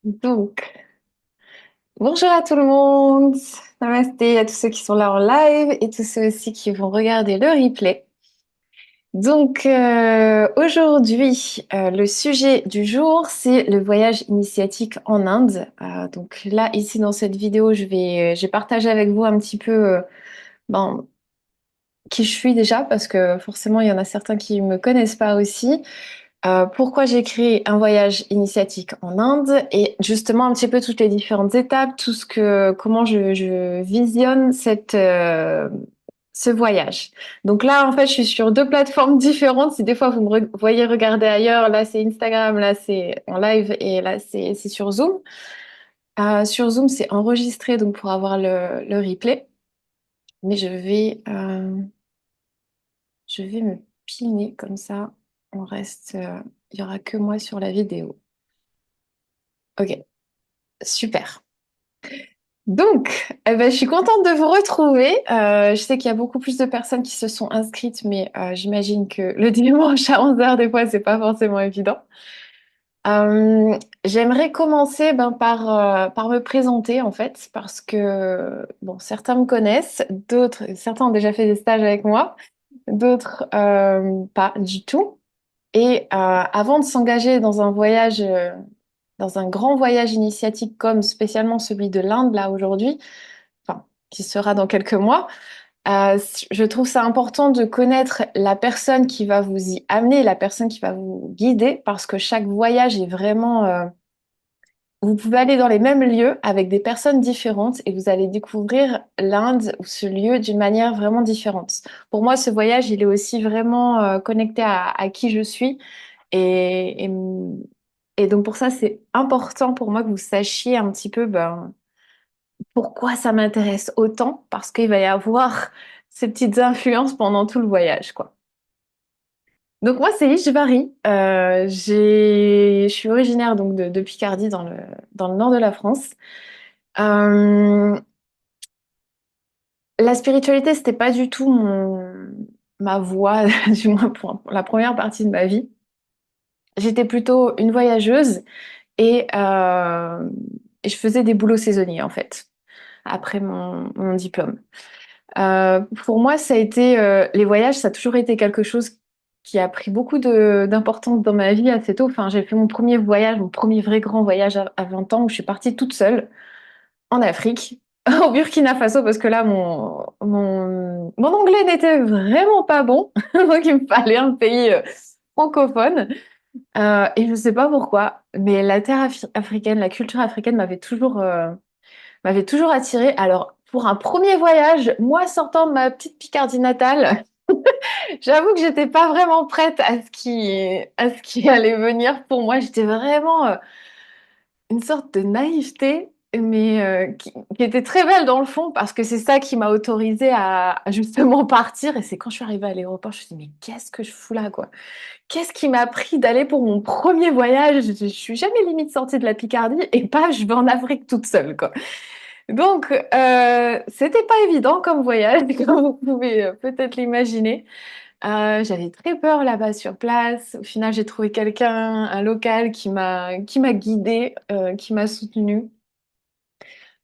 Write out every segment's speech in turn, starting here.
Donc, bonjour à tout le monde. Namasté à tous ceux qui sont là en live et tous ceux aussi qui vont regarder le replay. Donc, aujourd'hui, le sujet du jour, c'est le voyage initiatique en Inde. Donc là, ici, dans cette vidéo, j'ai partagé avec vous un petit peu ben, qui je suis déjà, parce que forcément, il y en a certains qui me connaissent pas aussi. Pourquoi j'ai créé un voyage initiatique en Inde et justement un petit peu toutes les différentes étapes, comment je visionne ce voyage. Donc là, en fait, je suis sur deux plateformes différentes. Si des fois vous voyez regarder ailleurs, là c'est Instagram, là c'est en live et là c'est sur Zoom. Sur Zoom, c'est enregistré donc pour avoir le replay. Mais je vais me piner comme ça. Il y aura que moi sur la vidéo. Ok, super. Donc, je suis contente de vous retrouver. Je sais qu'il y a beaucoup plus de personnes qui se sont inscrites, mais j'imagine que le dimanche à 11 heures, des fois, c'est pas forcément évident. J'aimerais commencer par me présenter, en fait, parce que, bon, certains me connaissent, certains ont déjà fait des stages avec moi, d'autres pas du tout. Et avant de s'engager dans un voyage, dans un grand voyage initiatique comme spécialement celui de l'Inde là aujourd'hui, enfin qui sera dans quelques mois, je trouve ça important de connaître la personne qui va vous y amener, la personne qui va vous guider, parce que chaque voyage est vraiment, vous pouvez aller dans les mêmes lieux avec des personnes différentes et vous allez découvrir l'Inde ou ce lieu d'une manière vraiment différente. Pour moi, ce voyage, il est aussi vraiment connecté à qui je suis et, et, et donc pour ça, c'est important pour moi que vous sachiez un petit peu pourquoi ça m'intéresse autant, parce qu'il va y avoir ces petites influences pendant tout le voyage, quoi. Donc moi, c'est Ishvari. Je suis originaire donc de Picardie dans le nord de la France. Euh, la spiritualité, c'était pas du tout ma voie, du moins pour la première partie de ma vie. J'étais plutôt une voyageuse et et je faisais des boulots saisonniers en fait, après mon diplôme. Pour moi, les voyages, ça a toujours été quelque chose qui a pris beaucoup d'importance dans ma vie assez tôt. Enfin, j'ai fait mon premier voyage, mon premier vrai grand voyage à 20 ans où je suis partie toute seule en Afrique, au Burkina Faso, parce que là, mon anglais n'était vraiment pas bon. Donc, il me fallait un pays francophone. Et je ne sais pas pourquoi, mais la terre africaine, la culture africaine m'avait toujours attirée. Alors, pour un premier voyage, moi sortant de ma petite Picardie natale, j'avoue que j'étais pas vraiment prête à ce qui allait venir pour moi. J'étais vraiment une sorte de naïveté, mais qui était très belle dans le fond, parce que c'est ça qui m'a autorisée à justement partir. Et c'est quand je suis arrivée à l'aéroport, je me suis dit, mais qu'est-ce que je fous là, quoi? Qu'est-ce qui m'a pris d'aller pour mon premier voyage? Je suis jamais limite sortie de la Picardie et pas, je vais en Afrique toute seule, quoi. Donc, c'était pas évident comme voyage, comme vous pouvez peut-être l'imaginer. J'avais très peur là-bas sur place. Au final, j'ai trouvé quelqu'un, un local qui m'a guidée, qui m'a soutenue.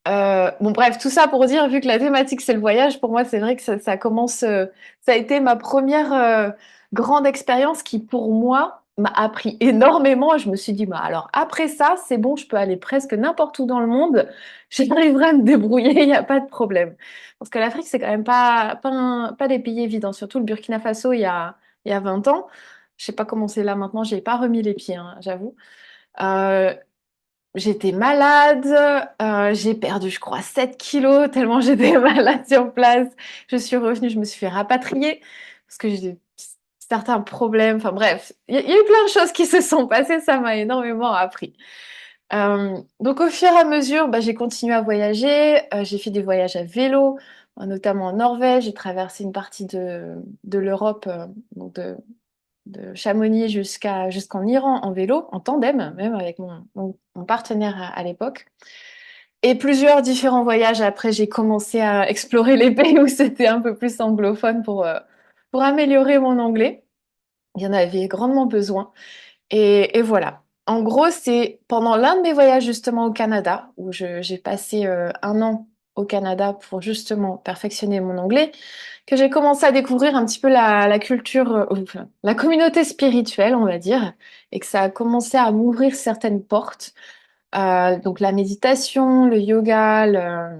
Bon, bref, tout ça pour dire, vu que la thématique c'est le voyage, pour moi, c'est vrai que ça commence. Ça a été ma première grande expérience qui, pour moi, m'a appris énormément. Et je me suis dit, bah, alors après ça, c'est bon, je peux aller presque n'importe où dans le monde. J'arriverai à me débrouiller, il n'y a pas de problème. Parce que l'Afrique, c'est quand même pas des pays évidents, surtout le Burkina Faso il y a 20 ans. Je sais pas comment c'est là maintenant, j'ai pas remis les pieds, hein, j'avoue. Euh, J'étais malade, j'ai perdu, je crois, 7 kilos tellement j'étais malade sur place. Je suis revenue, je me suis fait rapatrier parce que j'ai certains problèmes. Enfin bref, il y a eu plein de choses qui se sont passées, ça m'a énormément appris. Donc au fur et à mesure, j'ai continué à voyager. J'ai fait des voyages à vélo, notamment en Norvège. J'ai traversé une partie de l'Europe, donc de Chamonix jusqu'en Iran en vélo, en tandem, même avec mon partenaire à l'époque. Et plusieurs différents voyages. Après, j'ai commencé à explorer les pays où c'était un peu plus anglophone pour améliorer mon anglais. Il y en avait grandement besoin. Et voilà. En gros, c'est pendant l'un de mes voyages justement au Canada, où j'ai passé 1 an au Canada pour justement perfectionner mon anglais, que j'ai commencé à découvrir un petit peu la culture, enfin, la communauté spirituelle, on va dire, et que ça a commencé à m'ouvrir certaines portes. Donc la méditation, le yoga, la,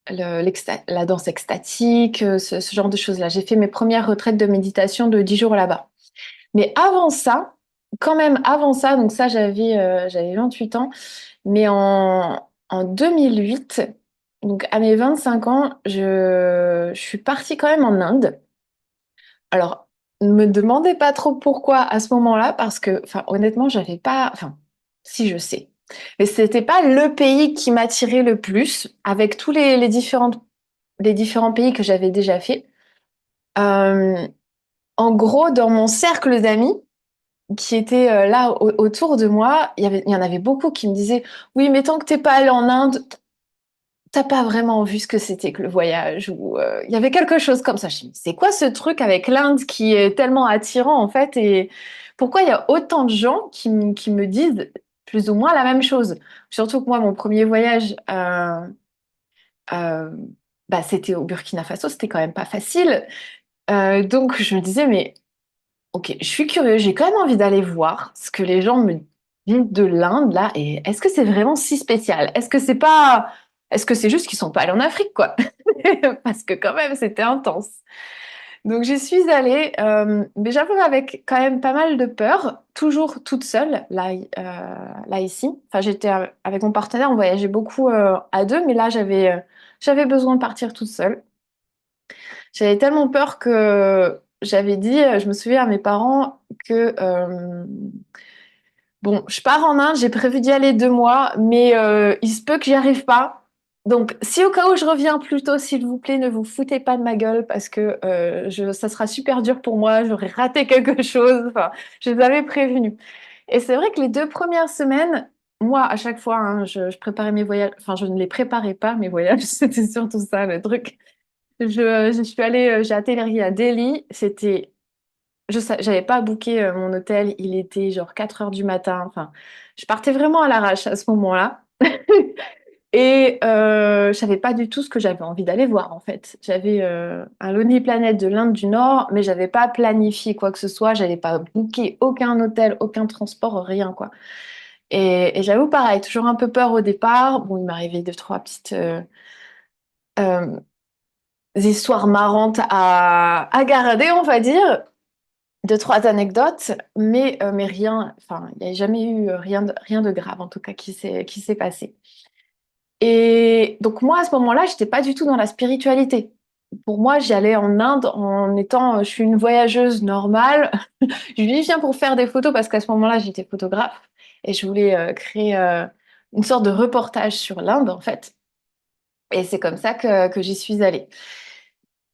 la danse extatique, ce genre de choses-là. J'ai fait mes premières retraites de méditation de 10 jours là-bas. Mais avant ça, quand même avant ça, donc ça j'avais 28 ans, mais en 2008, donc à mes 25 ans, je suis partie quand même en Inde. Alors, ne me demandez pas trop pourquoi à ce moment-là, parce que, enfin, honnêtement, j'avais pas, enfin, si je sais, mais c'était pas le pays qui m'attirait le plus, avec tous les différents pays que j'avais déjà fait. Euh, En gros, dans mon cercle d'amis qui étaient là autour de moi, il y en avait beaucoup qui me disaient, oui, mais tant que t'es pas allé en Inde, t'as pas vraiment vu ce que c'était que le voyage, ou il y avait quelque chose comme ça. Je me dis, c'est quoi ce truc avec l'Inde qui est tellement attirant en fait, et pourquoi il y a autant de gens qui me disent plus ou moins la même chose? Surtout que moi, mon premier voyage, euh, bah, c'était au Burkina Faso, c'était quand même pas facile. Donc je me disais, mais ok, je suis curieuse, j'ai quand même envie d'aller voir ce que les gens me disent de l'Inde là, et est-ce que c'est vraiment si spécial? Est-ce que c'est juste qu'ils sont pas allés en Afrique, quoi? Parce que quand même, c'était intense. Donc j'y suis allée, mais j'avoue avec quand même pas mal de peur, toujours toute seule, là ici. Enfin, j'étais avec mon partenaire, on voyageait beaucoup à deux, mais là j'avais besoin de partir toute seule. J'avais tellement peur que j'avais dit, je me souviens à mes parents que bon, je pars en Inde, j'ai prévu d'y aller 2 mois, mais il se peut que j'y arrive pas. Donc, si au cas où je reviens plus tôt, s'il vous plaît, ne vous foutez pas de ma gueule parce que ça sera super dur pour moi, j'aurai raté quelque chose. Enfin, je les avais prévenus. Et c'est vrai que les 2 premières semaines, moi, à chaque fois, hein, je préparais mes voyages, enfin, je ne les préparais pas, mes voyages, c'était surtout ça le truc. Je suis allée, j'ai atterri à Delhi. J'avais pas booké mon hôtel. Il était genre 4 heures du matin. Enfin, je partais vraiment à l'arrache à ce moment-là. Et je savais pas du tout ce que j'avais envie d'aller voir en fait. J'avais un Lonely Planet de l'Inde du Nord, mais j'avais pas planifié quoi que ce soit. J'avais pas booké aucun hôtel, aucun transport, rien quoi. Et j'avoue pareil, toujours un peu peur au départ. Bon, il m'arrivait 2, 3 petites euh, histoires marrantes à garder, on va dire. 2, 3 anecdotes, mais rien, enfin, il n'y a jamais eu rien de grave, en tout cas, qui s'est passé. Et donc, moi, à ce moment-là, j'étais pas du tout dans la spiritualité. Pour moi, j'y allais en Inde en étant, je suis une voyageuse normale. Je lui viens pour faire des photos parce qu'à ce moment-là, j'étais photographe et je voulais créer une sorte de reportage sur l'Inde, en fait. Et c'est comme ça que j'y suis allée.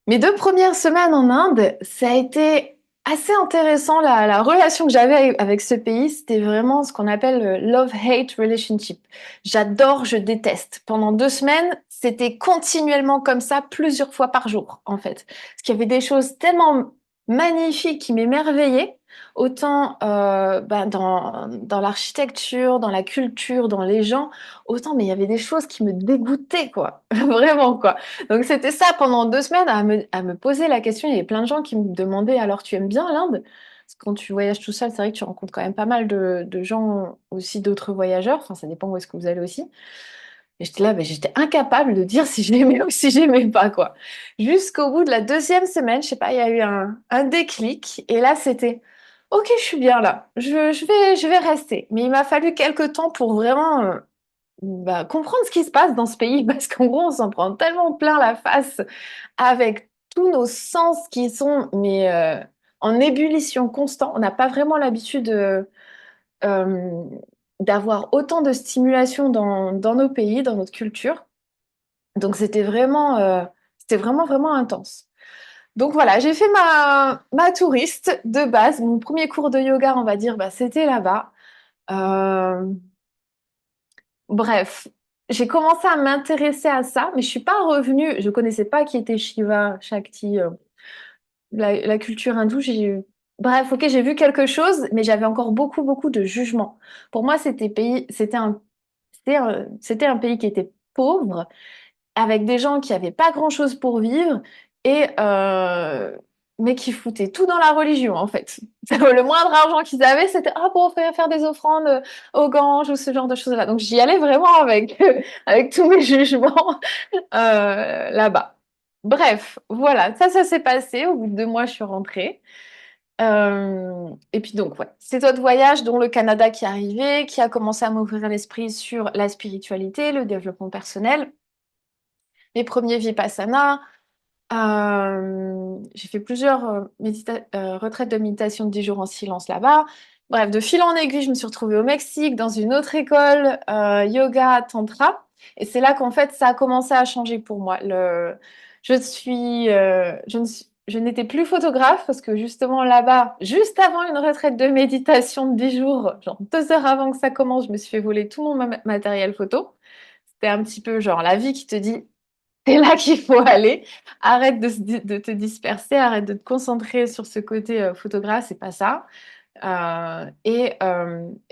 Mes 2 premières semaines en Inde, ça a été assez intéressant. La relation que j'avais avec ce pays, c'était vraiment ce qu'on appelle le love-hate relationship. J'adore, je déteste. Pendant 2 semaines, c'était continuellement comme ça, plusieurs fois par jour, en fait. Parce qu'il y avait des choses tellement magnifiques qui m'émerveillaient, autant bah, dans l'architecture, dans la culture, dans les gens, autant, mais il y avait des choses qui me dégoûtaient, quoi. Vraiment, quoi. Donc c'était ça pendant 2 semaines à me poser la question. Il y avait plein de gens qui me demandaient, alors tu aimes bien l'Inde? Parce que quand tu voyages tout seul, c'est vrai que tu rencontres quand même pas mal de gens aussi, d'autres voyageurs. Enfin, ça dépend où est-ce que vous allez aussi. Et j'étais là, ben, j'étais incapable de dire si j'aimais ou si j'aimais pas, quoi. Jusqu'au bout de la 2e semaine, je sais pas, il y a eu un déclic. Et là, c'était, ok, je suis bien là. Je vais rester. Mais il m'a fallu quelques temps pour vraiment bah, comprendre ce qui se passe dans ce pays, parce qu'en gros, on s'en prend tellement plein la face avec tous nos sens qui sont mais en ébullition constante. On n'a pas vraiment l'habitude euh, d'avoir autant de stimulation dans nos pays, dans notre culture. Donc c'était vraiment, vraiment intense. Donc voilà, j'ai fait ma touriste de base. Mon premier cours de yoga, on va dire, bah, c'était là-bas. Euh, Bref, j'ai commencé à m'intéresser à ça, mais je suis pas revenue. Je connaissais pas qui était Shiva, Shakti. la culture hindoue, bref, ok, j'ai vu quelque chose, mais j'avais encore beaucoup, beaucoup de jugements. Pour moi, c'était un pays qui était pauvre, avec des gens qui avaient pas grand-chose pour vivre et mais qui foutaient tout dans la religion en fait. Le moindre argent qu'ils avaient, c'était ah pour faire des offrandes aux Ganges ou ce genre de choses-là. Donc j'y allais vraiment avec avec tous mes jugements là-bas. Bref, voilà, ça s'est passé. Au bout de 2 mois, je suis rentrée. Et puis donc, ouais, c'est votre voyage, dont le Canada qui est arrivé, qui a commencé à m'ouvrir l'esprit sur la spiritualité, le développement personnel, mes premiers Vipassana. J'ai fait plusieurs retraites de méditation de 10 jours en silence là-bas. Bref, de fil en aiguille, je me suis retrouvée au Mexique dans une autre école, yoga tantra. Et c'est là qu'en fait, ça a commencé à changer pour moi. Je n'étais plus photographe parce que justement là-bas, juste avant une retraite de méditation de 10 jours, genre 2 heures avant que ça commence, je me suis fait voler tout mon matériel photo. C'était un petit peu genre la vie qui te dit c'est là qu'il faut aller. Arrête de te disperser, arrête de te concentrer sur ce côté photographe, c'est pas ça. Et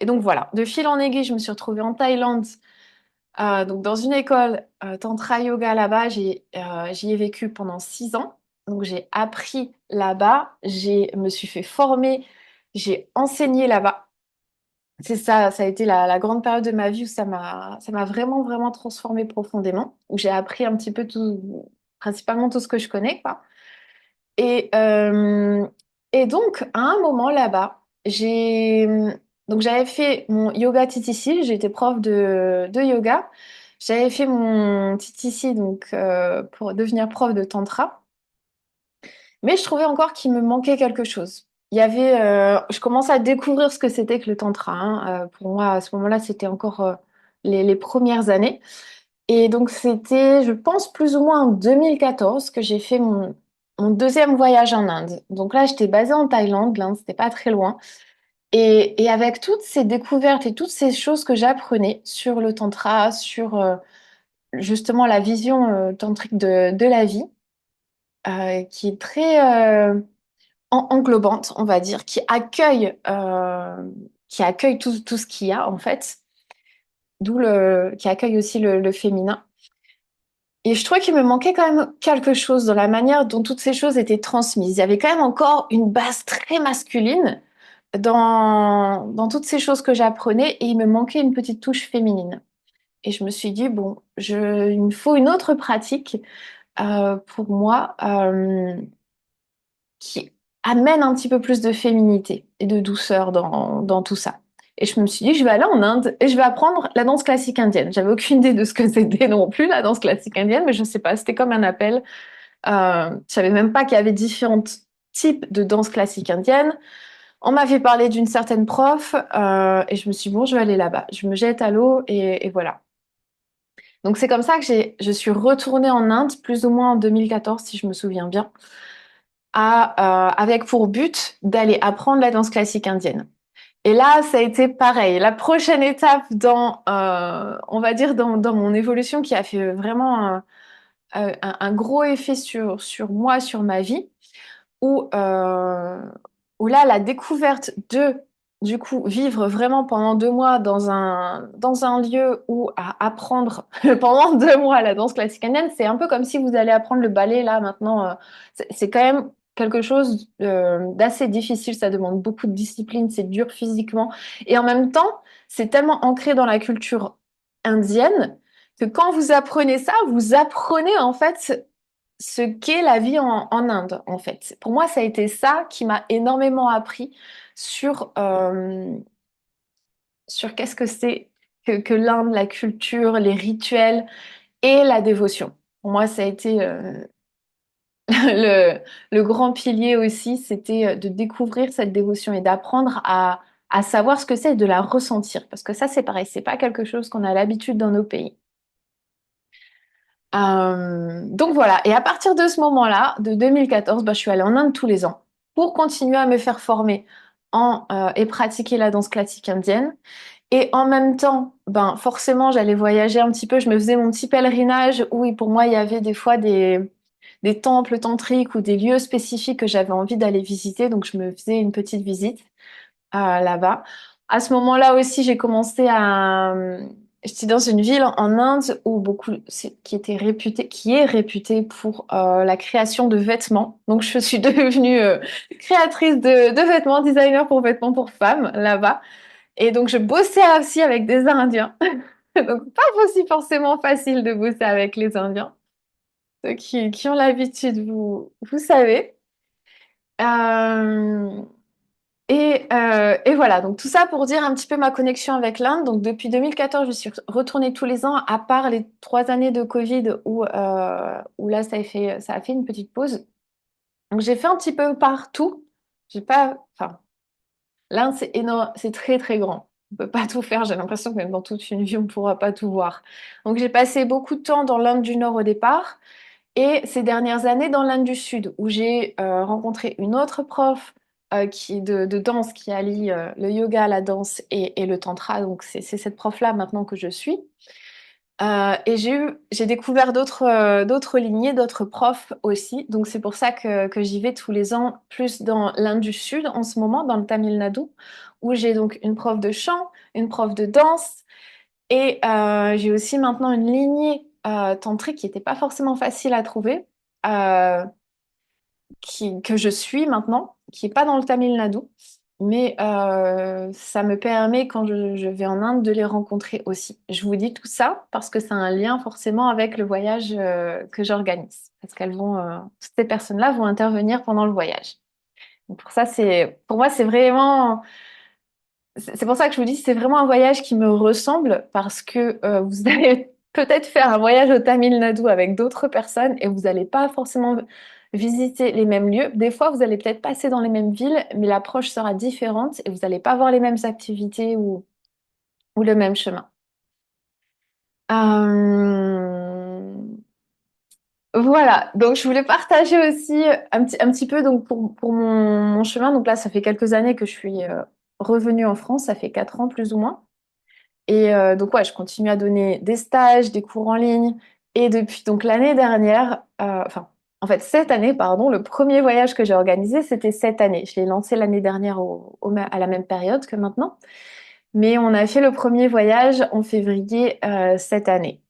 donc voilà, de fil en aiguille, je me suis retrouvée en Thaïlande, donc dans une école tantra yoga là-bas. J'y ai vécu pendant 6 ans. Donc j'ai appris là-bas, me suis fait former, j'ai enseigné là-bas. C'est ça, ça a été la grande période de ma vie où ça m'a vraiment, vraiment transformée profondément, où j'ai appris un petit peu tout, principalement tout ce que je connais, quoi. Et, euh, et donc, à un moment là-bas, donc j'avais fait mon yoga TTC, j'étais prof de yoga. J'avais fait mon TTC donc, pour devenir prof de tantra. Mais je trouvais encore qu'il me manquait quelque chose. Je commençais à découvrir ce que c'était que le tantra, hein. Pour moi, à ce moment-là, c'était encore les premières années. Et donc, c'était, je pense, plus ou moins en 2014 que j'ai fait mon deuxième voyage en Inde. Donc là, j'étais basée en Thaïlande, l'Inde, c'était pas très loin. Et avec toutes ces découvertes et toutes ces choses que j'apprenais sur le tantra, sur justement la vision tantrique de la vie, qui est très englobante, on va dire, qui accueille tout ce qu'il y a en fait, qui accueille aussi le féminin. Et je trouvais qu'il me manquait quand même quelque chose dans la manière dont toutes ces choses étaient transmises. Il y avait quand même encore une base très masculine dans toutes ces choses que j'apprenais et il me manquait une petite touche féminine. Et je me suis dit, bon, il me faut une autre pratique pour moi, qui amène un petit peu plus de féminité et de douceur dans tout ça. Et je me suis dit, je vais aller en Inde et je vais apprendre la danse classique indienne. J'avais aucune idée de ce que c'était non plus, la danse classique indienne, mais je sais pas, c'était comme un appel. Je savais même pas qu'il y avait différents types de danse classique indienne. On m'avait parlé d'une certaine prof et je me suis dit, bon, je vais aller là-bas. Je me jette à l'eau et voilà. Donc c'est comme ça que je suis retournée en Inde, plus ou moins en 2014, si je me souviens bien, avec pour but d'aller apprendre la danse classique indienne. Et là, ça a été pareil. La prochaine étape on va dire, dans mon évolution qui a fait vraiment un gros effet sur moi, sur ma vie, où, euh, où là, la découverte du coup, vivre vraiment pendant 2 mois dans un lieu où à apprendre pendant 2 mois la danse classique indienne, c'est un peu comme si vous allez apprendre le ballet là maintenant. C'est quand même quelque chose d'assez difficile, ça demande beaucoup de discipline, c'est dur physiquement. Et en même temps, c'est tellement ancré dans la culture indienne que quand vous apprenez ça, vous apprenez en fait ce qu'est la vie en Inde, en fait. Pour moi, ça a été ça qui m'a énormément appris sur, sur qu'est-ce que c'est que l'Inde, la culture, les rituels et la dévotion. Pour moi, ça a été le, le grand pilier aussi, c'était de découvrir cette dévotion et d'apprendre à savoir ce que c'est et de la ressentir. Parce que ça, c'est pareil, c'est pas quelque chose qu'on a l'habitude dans nos pays. Donc voilà, et à partir de ce moment-là, de 2014, bah, je suis allée en Inde tous les ans pour continuer à me faire former et pratiquer la danse classique indienne. Et en même temps, ben, forcément, j'allais voyager un petit peu, je me faisais mon petit pèlerinage où pour moi, il y avait des fois des temples tantriques ou des lieux spécifiques que j'avais envie d'aller visiter. Donc, je me faisais une petite visite là-bas. À ce moment-là aussi, j'ai commencé à... J'étais dans une ville en Inde où qui est réputée pour la création de vêtements. Donc, je suis devenue créatrice de vêtements, designer pour vêtements pour femmes là-bas. Et donc, je bossais aussi avec des Indiens. Donc, pas aussi forcément facile de bosser avec les Indiens. Ceux qui ont l'habitude, vous savez. Euh, et voilà, donc tout ça pour dire un petit peu ma connexion avec l'Inde. Donc depuis 2014, je suis retournée tous les ans, à part les 3 années de Covid où là, ça a fait une petite pause. Donc j'ai fait un petit peu partout. J'ai pas, enfin, l'Inde, c'est énorme, c'est très très grand. On peut pas tout faire. J'ai l'impression que même dans toute une vie, on pourra pas tout voir. Donc j'ai passé beaucoup de temps dans l'Inde du Nord au départ. Et ces dernières années dans l'Inde du Sud, où j'ai rencontré une autre prof de danse qui allie le yoga, la danse et le tantra. Donc c'est cette prof-là maintenant que je suis. Et j'ai découvert d'autres lignées, d'autres profs aussi. Donc c'est pour ça que j'y vais tous les ans, plus dans l'Inde du Sud en ce moment, dans le Tamil Nadu, où j'ai donc une prof de chant, une prof de danse, et j'ai aussi maintenant une lignée tantrique qui n'était pas forcément facile à trouver, euh, que je suis maintenant, qui n'est pas dans le Tamil Nadu. Mais ça me permet, quand je vais en Inde, de les rencontrer aussi. Je vous dis tout ça parce que ça a un lien forcément avec le voyage que j'organise. Parce toutes ces personnes-là vont intervenir pendant le voyage. Donc pour ça, pour moi, c'est vraiment c'est pour ça que je vous dis, c'est vraiment un voyage qui me ressemble parce que vous allez peut-être faire un voyage au Tamil Nadu avec d'autres personnes et vous n'allez pas forcément visiter les mêmes lieux. Des fois, vous allez peut-être passer dans les mêmes villes, mais l'approche sera différente et vous n'allez pas avoir les mêmes activités ou le même chemin. Euh, Voilà, donc je voulais partager aussi un petit peu donc pour mon chemin. Donc là, ça fait quelques années que je suis revenue en France, ça fait 4 ans plus ou moins. Et donc, ouais, je continue à donner des stages, des cours en ligne. Et depuis donc l'année dernière, enfin, en fait, cette année, pardon, le premier voyage que j'ai organisé, c'était cette année. Je l'ai lancé l'année dernière à la même période que maintenant. Mais on a fait le premier voyage en février cette année.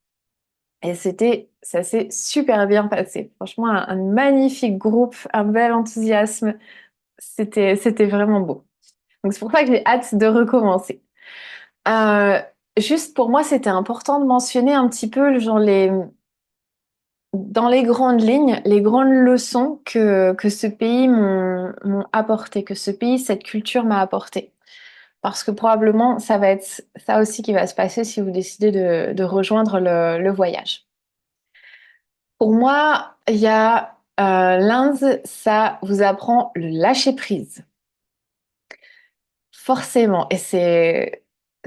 Et ça s'est super bien passé. Franchement, un magnifique groupe, un bel enthousiasme. C'était vraiment beau. Donc, c'est pour ça que j'ai hâte de recommencer. Euh, Juste pour moi, c'était important de mentionner un petit peu dans les grandes lignes, les grandes leçons que ce pays m'ont apporté, que ce pays, cette culture m'a apporté. Parce que probablement, ça va être ça aussi qui va se passer si vous décidez de rejoindre le voyage. Pour moi, il y a l'Inde, ça vous apprend le lâcher prise. Forcément. Et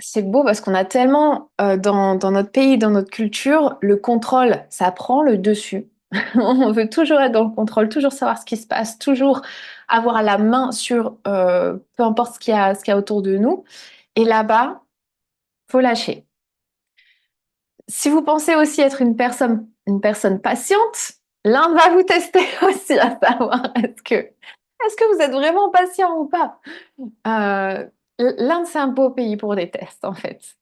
c'est beau parce qu'on a tellement dans notre pays, dans notre culture, le contrôle, ça prend le dessus. On veut toujours être dans le contrôle, toujours savoir ce qui se passe, toujours avoir la main sur peu importe ce qu'il y a autour de nous. Et là-bas, faut lâcher. Si vous pensez aussi être une personne patiente, l'Inde va vous tester aussi à savoir est-ce que vous êtes vraiment patient ou pas. Euh, L'Inde, c'est un beau pays pour des tests, en fait.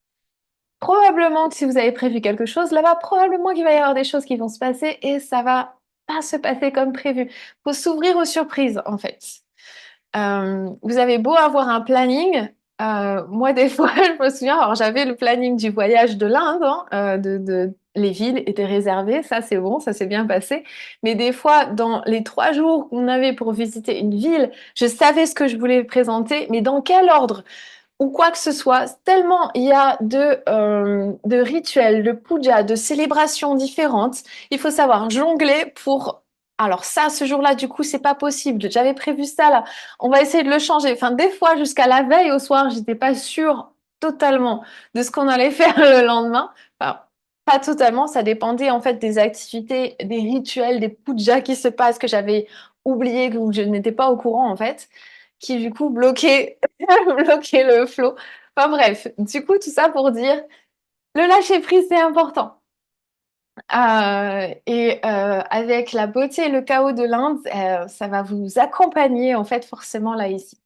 Probablement que si vous avez prévu quelque chose, là-bas, probablement qu'il va y avoir des choses qui vont se passer et ça va pas se passer comme prévu. Faut s'ouvrir aux surprises, en fait. Vous avez beau avoir un planning. Moi, des fois, je me souviens, alors j'avais le planning du voyage de l'Inde, hein, les villes étaient réservées, ça c'est bon, ça s'est bien passé. Mais des fois, dans les 3 jours qu'on avait pour visiter une ville, je savais ce que je voulais présenter, mais dans quel ordre? Ou quoi que ce soit, tellement il y a de rituels, de pujas, de célébrations différentes, il faut savoir jongler pour... Alors ça, ce jour-là, du coup, c'est pas possible. J'avais prévu ça là. On va essayer de le changer. Enfin, des fois, jusqu'à la veille au soir, j'étais pas sûre totalement de ce qu'on allait faire le lendemain. Enfin, pas totalement. Ça dépendait en fait des activités, des rituels, des pujas qui se passent que j'avais oublié, que je n'étais pas au courant en fait, qui du coup bloquaient bloquer le flow. Enfin bref, du coup, tout ça pour dire, le lâcher prise, c'est important. Avec la beauté et le chaos de l'Inde, ça va vous accompagner en fait forcément là ici.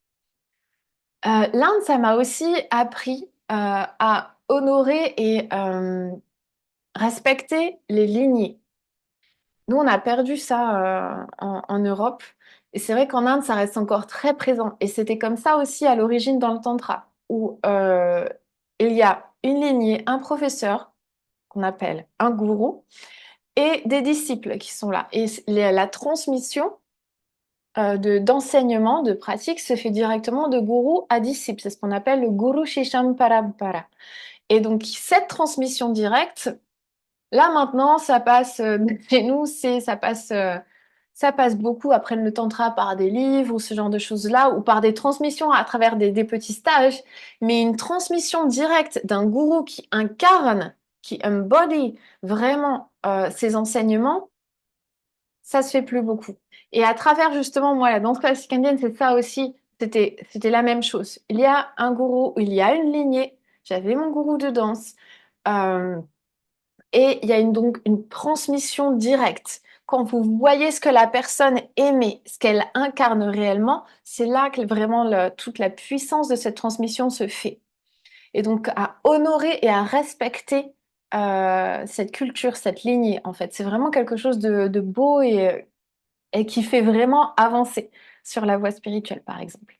L'Inde, ça m'a aussi appris à honorer et respecter les lignées. Nous, on a perdu ça en Europe. Et c'est vrai qu'en Inde, ça reste encore très présent. Et c'était comme ça aussi à l'origine dans le tantra, où il y a une lignée, un professeur, qu'on appelle un gourou, et des disciples qui sont là. Et la transmission d'enseignement, de pratique, se fait directement de gourou à disciple. C'est ce qu'on appelle le guru shisham parampara. Et donc, cette transmission directe, là maintenant, ça passe chez nous, ça passe beaucoup après le tantra par des livres ou ce genre de choses-là, ou par des transmissions à travers des petits stages. Mais une transmission directe d'un gourou qui incarne, qui embody vraiment ses enseignements, ça se fait plus beaucoup. Et à travers justement, moi, la danse classique indienne, c'est ça aussi. C'était la même chose. Il y a un gourou, il y a une lignée. J'avais mon gourou de danse. Euh, et il y a donc une transmission directe. Quand vous voyez ce que la personne aimait, ce qu'elle incarne réellement, c'est là que vraiment toute la puissance de cette transmission se fait. Et donc à honorer et à respecter cette culture, cette lignée, en fait. C'est vraiment quelque chose de beau et qui fait vraiment avancer sur la voie spirituelle, par exemple.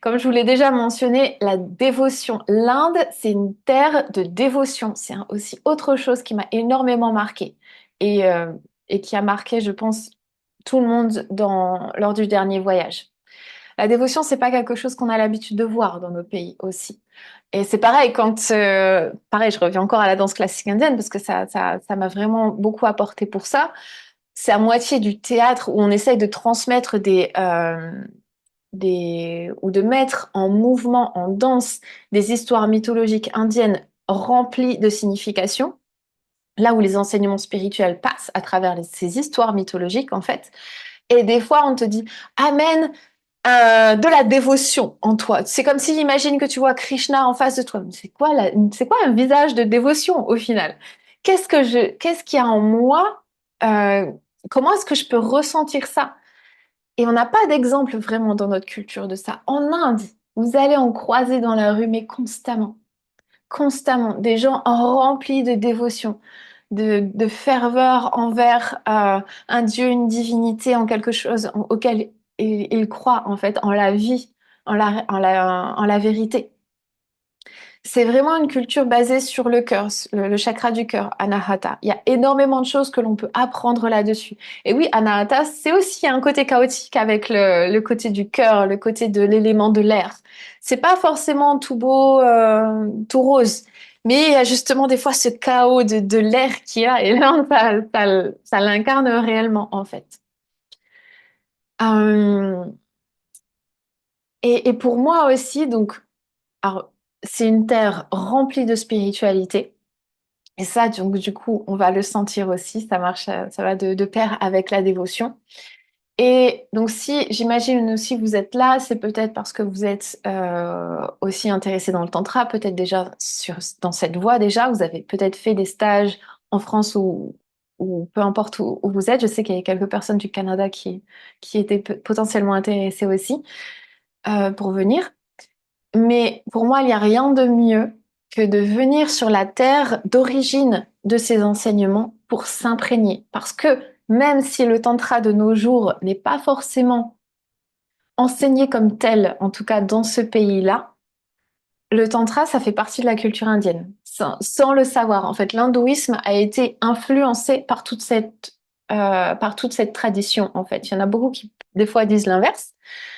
Comme je vous l'ai déjà mentionné, la dévotion. L'Inde, c'est une terre de dévotion. C'est aussi autre chose qui m'a énormément marqué et, euh, et qui a marqué, je pense, tout le monde lors du dernier voyage. La dévotion, c'est pas quelque chose qu'on a l'habitude de voir dans nos pays aussi. Et c'est pareil pareil, je reviens encore à la danse classique indienne parce que ça m'a vraiment beaucoup apporté pour ça. C'est à moitié du théâtre où on essaye de transmettre ou de mettre en mouvement, en danse, des histoires mythologiques indiennes remplies de signification, là où les enseignements spirituels passent à travers ces histoires mythologiques, en fait. Et des fois, on te dit, amène de la dévotion en toi. C'est comme si, imagine que tu vois Krishna en face de toi. C'est quoi un visage de dévotion au final? Qu'est-ce qu'il y a en moi? Euh, Comment est-ce que je peux ressentir ça? Et on n'a pas d'exemple vraiment dans notre culture de ça. En Inde, vous allez en croiser dans la rue, mais constamment, constamment, des gens remplis de dévotion, de ferveur envers un Dieu, une divinité, en quelque chose auquel ils croient en fait, en la vie, en la vérité. C'est vraiment une culture basée sur le cœur, le chakra du cœur, Anahata. Il y a énormément de choses que l'on peut apprendre là-dessus. Et oui, Anahata, c'est aussi un côté chaotique avec le côté du cœur, le côté de l'élément de l'air. C'est pas forcément tout beau, tout rose. Mais il y a justement des fois ce chaos de l'air qui est là. Et là, ça l'incarne réellement, en fait. Euh, et pour moi aussi, donc, alors, c'est une terre remplie de spiritualité. Et ça, donc, du coup, on va le sentir aussi, ça marche, ça va de pair avec la dévotion. Et donc, si j'imagine aussi vous êtes là, c'est peut-être parce que vous êtes aussi intéressé dans le tantra, peut-être déjà dans cette voie déjà, vous avez peut-être fait des stages en France ou peu importe où vous êtes. Je sais qu'il y a quelques personnes du Canada qui étaient potentiellement intéressées aussi pour venir. Mais pour moi, il n'y a rien de mieux que de venir sur la terre d'origine de ces enseignements pour s'imprégner. Parce que même si le tantra de nos jours n'est pas forcément enseigné comme tel, en tout cas dans ce pays-là, le tantra, ça fait partie de la culture indienne, sans le savoir. En fait, l'hindouisme a été influencé par toute cette tradition, en fait. Il y en a beaucoup qui, des fois, disent l'inverse,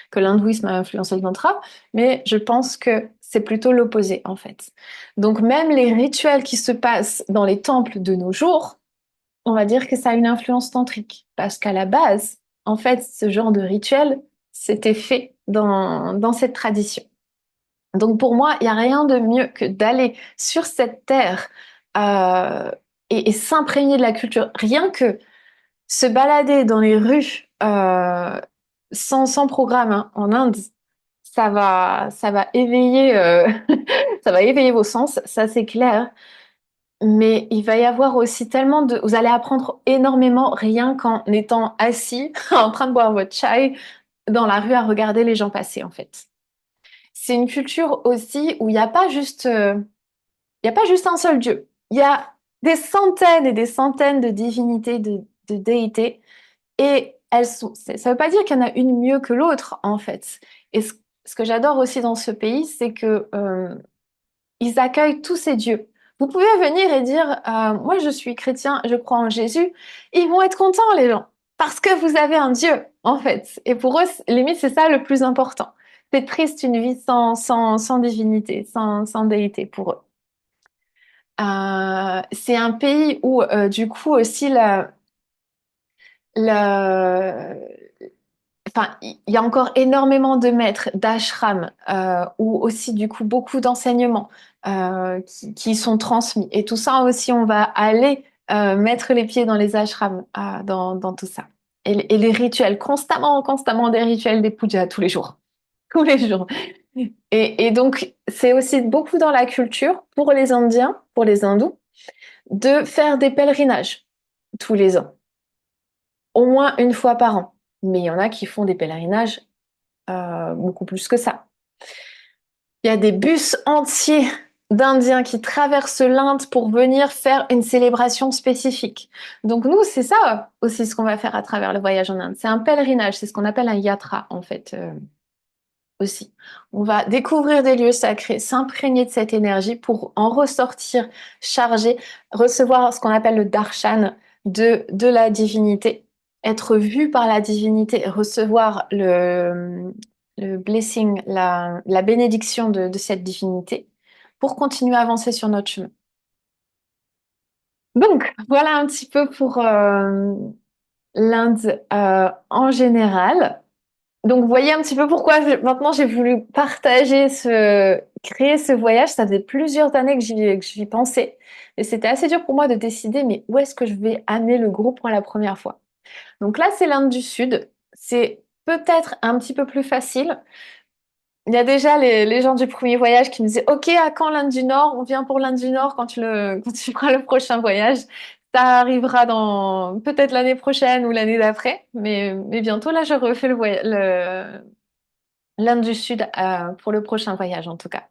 que l'hindouisme a influencé le tantra, mais je pense que c'est plutôt l'opposé, en fait. Donc, même les rituels qui se passent dans les temples de nos jours, on va dire que ça a une influence tantrique, parce qu'à la base, en fait, ce genre de rituel, c'était fait dans cette tradition. Donc pour moi, il n'y a rien de mieux que d'aller sur cette terre euh, et s'imprégner de la culture. Rien que se balader dans les rues sans programme hein, en Inde, ça va éveiller, ça va éveiller vos sens, ça c'est clair. Mais il va y avoir aussi tellement de... Vous allez apprendre énormément rien qu'en étant assis en train de boire votre chai dans la rue à regarder les gens passer, en fait. C'est une culture aussi où il n'y a pas juste, il y a pas juste un seul Dieu. Il y a des centaines et des centaines de divinités, de déités. Et elles sont, ça veut pas dire qu'il y en a une mieux que l'autre, en fait. Et ce que j'adore aussi dans ce pays, c'est que ils accueillent tous ces dieux. Vous pouvez venir et dire, moi je suis chrétien, je crois en Jésus. Ils vont être contents, les gens, parce que vous avez un Dieu, en fait. Et pour eux, limite, c'est ça le plus important. C'est triste une vie sans divinité, sans déité pour eux. C'est un pays où, du coup, aussi, la, enfin, il y a encore énormément de maîtres, d'ashrams, ou aussi du coup beaucoup d'enseignements qui sont transmis. Et tout ça aussi, on va aller mettre les pieds dans les ashrams, dans tout ça. Et les rituels, constamment des rituels des pujas tous les jours, tous les jours. Et donc, c'est aussi beaucoup dans la culture pour les Indiens, pour les hindous, de faire des pèlerinages tous les ans, au moins une fois par an. Mais il y en a qui font des pèlerinages beaucoup plus que ça. Il y a des bus entiers d'Indiens qui traversent l'Inde pour venir faire une célébration spécifique. Donc nous, c'est ça aussi ce qu'on va faire à travers le voyage en Inde. C'est un pèlerinage, c'est ce qu'on appelle un yatra en fait aussi. On va découvrir des lieux sacrés, s'imprégner de cette énergie pour en ressortir chargé, recevoir ce qu'on appelle le darshan de la divinité, être vu par la divinité, recevoir le blessing, la bénédiction de cette divinité pour continuer à avancer sur notre chemin. Donc, voilà un petit peu pour l'Inde en général. Donc, vous voyez un petit peu pourquoi maintenant j'ai voulu créer ce voyage. Ça faisait plusieurs années que j'y pensais. Et c'était assez dur pour moi de décider, mais où est-ce que je vais amener le groupe pour la première fois? Donc là, c'est l'Inde du Sud. C'est peut-être un petit peu plus facile. Il y a déjà les gens du premier voyage qui me disaient, OK, à quand l'Inde du Nord? On vient pour l'Inde du Nord quand tu feras le prochain voyage. Ça arrivera dans peut-être l'année prochaine ou l'année d'après, mais bientôt. Là, je refais l'Inde du Sud pour le prochain voyage en tout cas.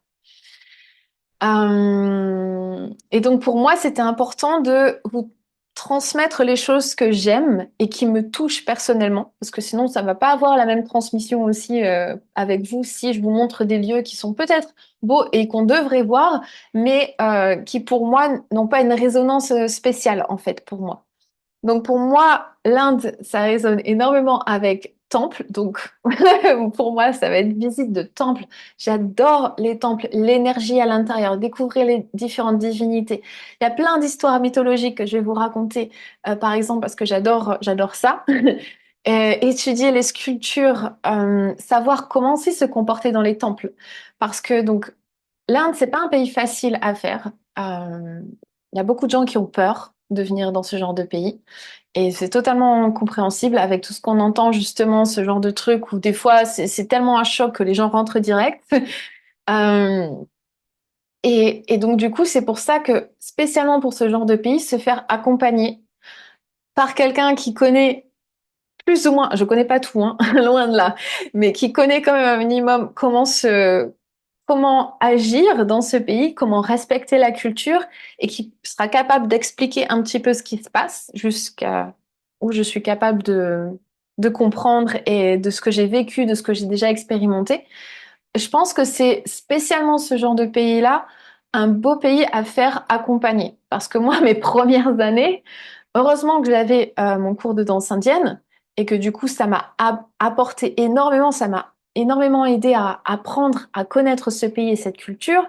Et donc pour moi, c'était important de vous transmettre les choses que j'aime et qui me touchent personnellement, parce que sinon ça va pas avoir la même transmission aussi avec vous si je vous montre des lieux qui sont peut-être beaux et qu'on devrait voir, mais qui pour moi n'ont pas une résonance spéciale en fait pour moi. Donc pour moi, l'Inde, ça résonne énormément avec temple. Donc pour moi, ça va être visite de temple. J'adore les temples, l'énergie à l'intérieur, découvrir les différentes divinités. Il y a plein d'histoires mythologiques que je vais vous raconter, par exemple, parce que j'adore ça. Étudier les sculptures, savoir comment aussi se comporter dans les temples. Parce que donc l'Inde, c'est pas un pays facile à faire. Il y a beaucoup de gens qui ont peur de venir dans ce genre de pays. Et c'est totalement compréhensible avec tout ce qu'on entend justement, ce genre de truc où des fois c'est tellement un choc que les gens rentrent direct. Euh, et donc du coup, c'est pour ça que spécialement pour ce genre de pays, se faire accompagner par quelqu'un qui connaît plus ou moins, je connais pas tout, hein, loin de là, mais qui connaît quand même un minimum comment agir dans ce pays, comment respecter la culture et qui sera capable d'expliquer un petit peu ce qui se passe jusqu'à où je suis capable de comprendre et de ce que j'ai vécu, de ce que j'ai déjà expérimenté. Je pense que c'est spécialement ce genre de pays-là un beau pays à faire accompagner. Parce que moi, mes premières années, heureusement que j'avais mon cours de danse indienne et que du coup, ça m'a apporté énormément, ça m'a énormément aidé à apprendre à connaître ce pays et cette culture.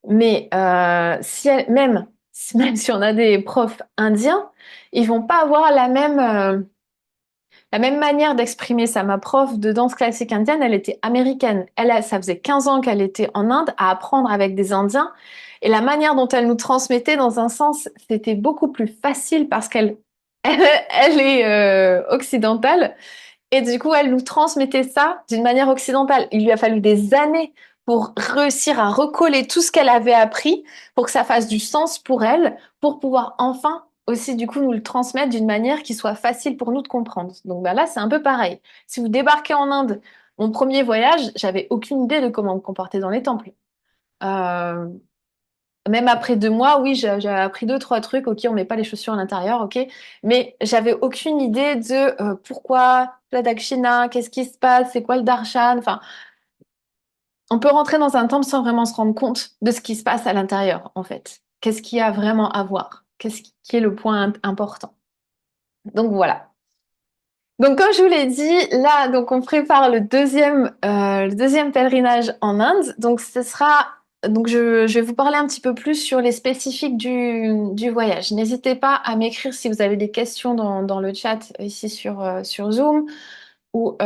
Mais même si on a des profs indiens, ils vont pas avoir la même manière d'exprimer ça. Ma prof de danse classique indienne, elle était américaine. Ça faisait 15 ans qu'elle était en Inde à apprendre avec des Indiens. Et la manière dont elle nous transmettait, dans un sens, c'était beaucoup plus facile parce elle est occidentale. Et du coup, elle nous transmettait ça d'une manière occidentale. Il lui a fallu des années pour réussir à recoller tout ce qu'elle avait appris pour que ça fasse du sens pour elle, pour pouvoir enfin aussi du coup nous le transmettre d'une manière qui soit facile pour nous de comprendre. Donc bah, là, c'est un peu pareil. Si vous débarquez en Inde, mon premier voyage, j'avais aucune idée de comment me comporter dans les temples. Euh, Même après 2 mois, oui, j'avais appris deux, trois trucs. Ok, on met pas les chaussures à l'intérieur, ok. Mais j'avais aucune idée de pourquoi la dakshina, qu'est-ce qui se passe, c'est quoi le darshan. Enfin, on peut rentrer dans un temple sans vraiment se rendre compte de ce qui se passe à l'intérieur, en fait. Qu'est-ce qu'il y a vraiment à voir? Qui est le point important? Donc voilà. Donc comme je vous l'ai dit, là, donc on prépare le deuxième pèlerinage en Inde. Donc ce sera, donc je vais vous parler un petit peu plus sur les spécifiques du voyage. N'hésitez pas à m'écrire si vous avez des questions dans le chat ici sur Zoom ou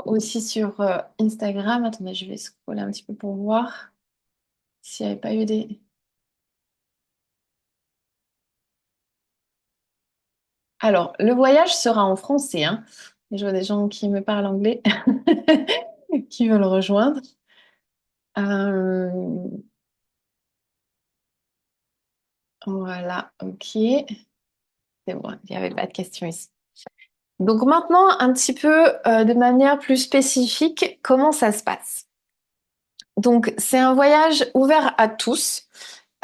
aussi sur Instagram. Attendez, je vais scroller un petit peu pour voir s'il n'y avait pas eu des... Alors, le voyage sera en français, hein. Je vois des gens qui me parlent anglais qui veulent rejoindre. Euh, voilà, ok. C'est bon, il n'y avait pas de questions ici. Donc maintenant, un petit peu de manière plus spécifique, comment ça se passe? Donc, c'est un voyage ouvert à tous.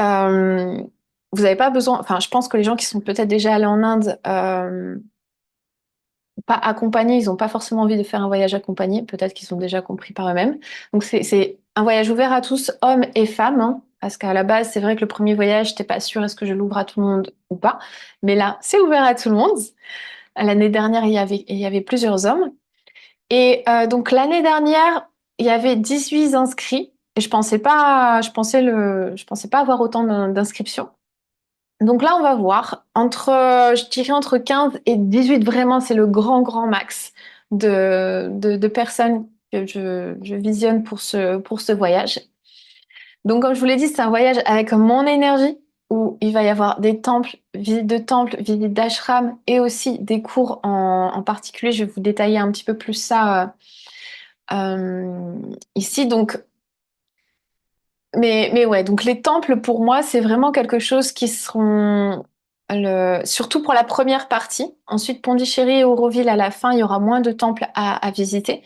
Euh, Vous n'avez pas besoin, enfin, je pense que les gens qui sont peut-être déjà allés en Inde, pas accompagnés, ils n'ont pas forcément envie de faire un voyage accompagné. Peut-être qu'ils sont déjà compris par eux-mêmes. Donc, c'est un voyage ouvert à tous, hommes et femmes, hein, parce qu'à la base, c'est vrai que le premier voyage, j'étais pas sûre est-ce que je l'ouvre à tout le monde ou pas. Mais là, c'est ouvert à tout le monde. L'année dernière, il y avait plusieurs hommes. Et donc l'année dernière, il y avait 18 inscrits. Et je pensais pas avoir autant d'inscriptions. Donc là, on va voir. Je dirais entre 15 et 18, vraiment, c'est le grand, grand max de personnes que je visionne pour ce voyage. Donc, comme je vous l'ai dit, c'est un voyage avec mon énergie où il va y avoir des temples, visites de temples, visites d'ashram et aussi des cours en particulier. Je vais vous détailler un petit peu plus ça ici. Donc, mais ouais, donc les temples pour moi, c'est vraiment quelque chose qui seront surtout pour la première partie. Ensuite, Pondichéry et Auroville à la fin, il y aura moins de temples à visiter.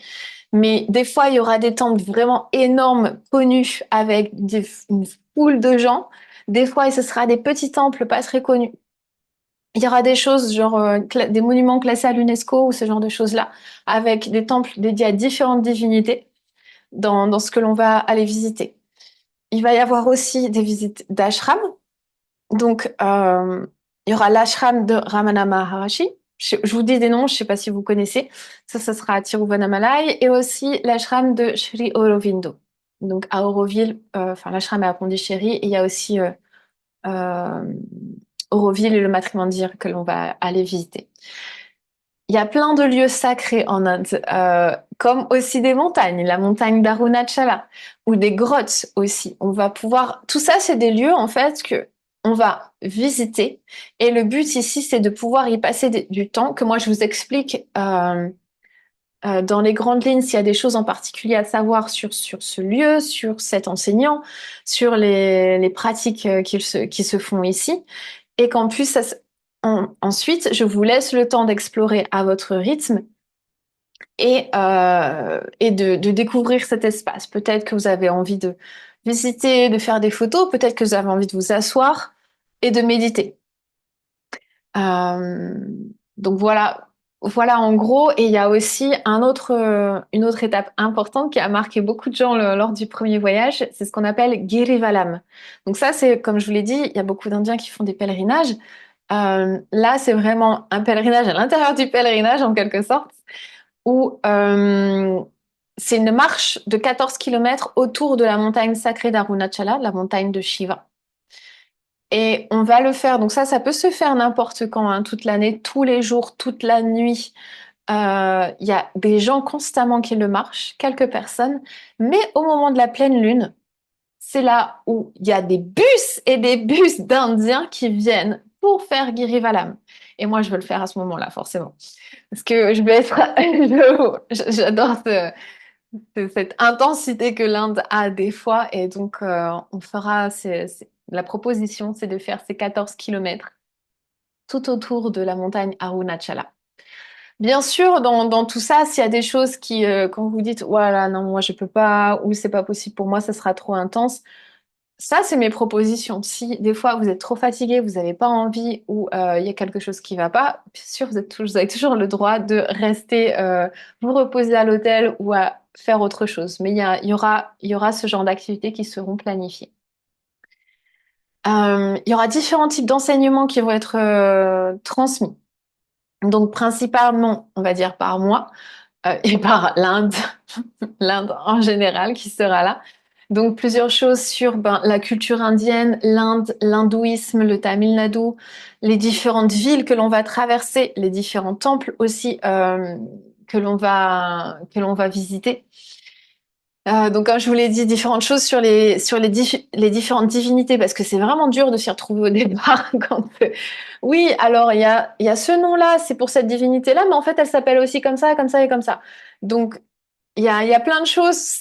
Mais des fois, il y aura des temples vraiment énormes, connus, avec une foule de gens. Des fois, ce sera des petits temples pas très connus. Il y aura des choses, genre des monuments classés à l'UNESCO ou ce genre de choses-là, avec des temples dédiés à différentes divinités dans ce que l'on va aller visiter. Il va y avoir aussi des visites d'ashram. Donc, il y aura l'ashram de Ramana Maharishi. Je vous dis des noms, je ne sais pas si vous connaissez. Ça sera à Tiruvannamalai. Et aussi l'ashram de Sri Aurobindo. Donc, à Auroville, enfin, l'ashram est à Pondichéry. Et il y a aussi euh, Auroville et le Matrimandir que l'on va aller visiter. Il y a plein de lieux sacrés en Inde, comme aussi des montagnes, la montagne d'Arunachala, ou des grottes aussi. On va pouvoir, tout ça, c'est des lieux en fait que on va visiter. Et le but ici, c'est de pouvoir y passer du temps, que moi je vous explique dans les grandes lignes s'il y a des choses en particulier à savoir sur ce lieu, sur cet enseignant, sur les pratiques qui se font ici et qu'en plus, ensuite, je vous laisse le temps d'explorer à votre rythme et de découvrir cet espace. Peut-être que vous avez envie de visiter, de faire des photos, peut-être que vous avez envie de vous asseoir et de méditer. Euh, donc voilà en gros. Et il y a aussi une autre étape importante qui a marqué beaucoup de gens lors du premier voyage, c'est ce qu'on appelle Girivalam. Donc ça, c'est comme je vous l'ai dit, il y a beaucoup d'Indiens qui font des pèlerinages. Là, c'est vraiment un pèlerinage à l'intérieur du pèlerinage en quelque sorte, où c'est une marche de 14 kilomètres autour de la montagne sacrée d'Arunachala, la montagne de Shiva. Et on va le faire, donc ça peut se faire n'importe quand, hein, toute l'année, tous les jours, toute la nuit. Il y a des gens constamment qui le marchent, quelques personnes, mais au moment de la pleine lune, c'est là où il y a des bus et des bus d'Indiens qui viennent pour faire Girivalam. Et moi, je veux le faire à ce moment-là, forcément. Parce que je vais être... J'adore C'est cette intensité que l'Inde a des fois. Et donc, on fera, la proposition, c'est de faire ces 14 kilomètres tout autour de la montagne Arunachala. Bien sûr, dans tout ça, s'il y a des choses qui, quand vous dites, voilà, non, moi je peux pas, ou c'est pas possible pour moi, ça sera trop intense. Ça, c'est mes propositions. Si des fois vous êtes trop fatigué, vous n'avez pas envie, ou il y a quelque chose qui va pas, bien sûr, vous avez toujours le droit de rester, vous reposer à l'hôtel ou à faire autre chose. Mais il y aura ce genre d'activités qui seront planifiées. Il y aura différents types d'enseignements qui vont être transmis. Donc principalement, on va dire par moi et par l'Inde, l'Inde en général qui sera là. Donc plusieurs choses sur la culture indienne, l'Inde, l'hindouisme, le Tamil Nadu, les différentes villes que l'on va traverser, les différents temples aussi que l'on va visiter. Donc, comme je vous l'ai dit, différentes choses sur les différentes divinités, parce que c'est vraiment dur de s'y retrouver au départ. Oui, alors il y a ce nom-là, c'est pour cette divinité-là, mais en fait, elle s'appelle aussi comme ça, comme ça et comme ça. Donc, il y a plein de choses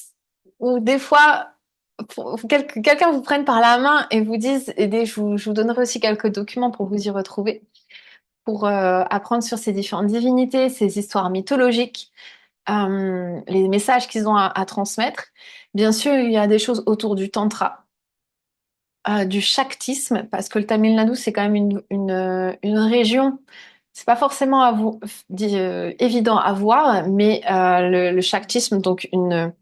où des fois, quelqu'un vous prenne par la main et vous dise, je vous donnerai aussi quelques documents pour vous y retrouver, pour apprendre sur ces différentes divinités, ces histoires mythologiques les messages qu'ils ont à transmettre. Bien sûr, il y a des choses autour du tantra, du shaktisme, parce que le Tamil Nadu, c'est quand même une région, c'est pas forcément évident à voir, mais le shaktisme, donc une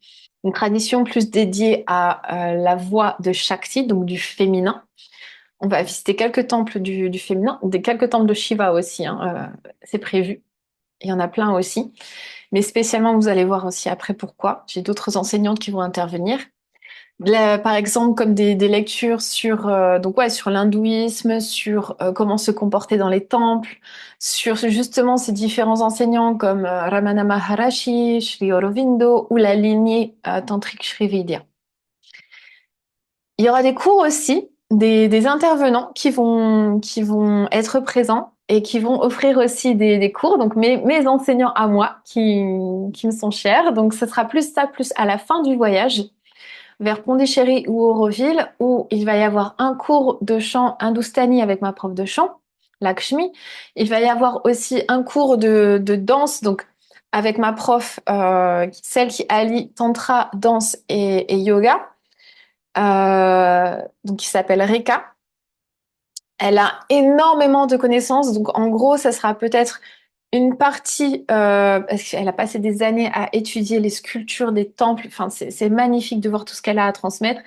tradition plus dédiée à la voie de Shakti, donc du féminin. On va visiter quelques temples du féminin, quelques temples de Shiva aussi, hein, c'est prévu. Il y en a plein aussi. Mais spécialement, vous allez voir aussi après pourquoi. J'ai d'autres enseignantes qui vont intervenir. Par exemple, comme des lectures sur, donc ouais, sur l'hindouisme, sur comment se comporter dans les temples, sur justement ces différents enseignants comme Ramana Maharishi, Sri Aurobindo ou la lignée tantrique Sri Vidya. Il y aura des cours aussi, des intervenants qui vont être présents et qui vont offrir aussi des cours. Donc mes enseignants à moi qui me sont chers. Donc ce sera plus ça, plus à la fin du voyage vers Pondichéry ou Auroville, où il va y avoir un cours de chant hindoustani avec ma prof de chant, Lakshmi. Il va y avoir aussi un cours de danse, donc avec ma prof, celle qui allie tantra, danse et yoga donc qui s'appelle Rika. Elle a énormément de connaissances, donc en gros, ça sera peut-être une partie, parce qu'elle a passé des années à étudier les sculptures des temples. Enfin, c'est magnifique de voir tout ce qu'elle a à transmettre.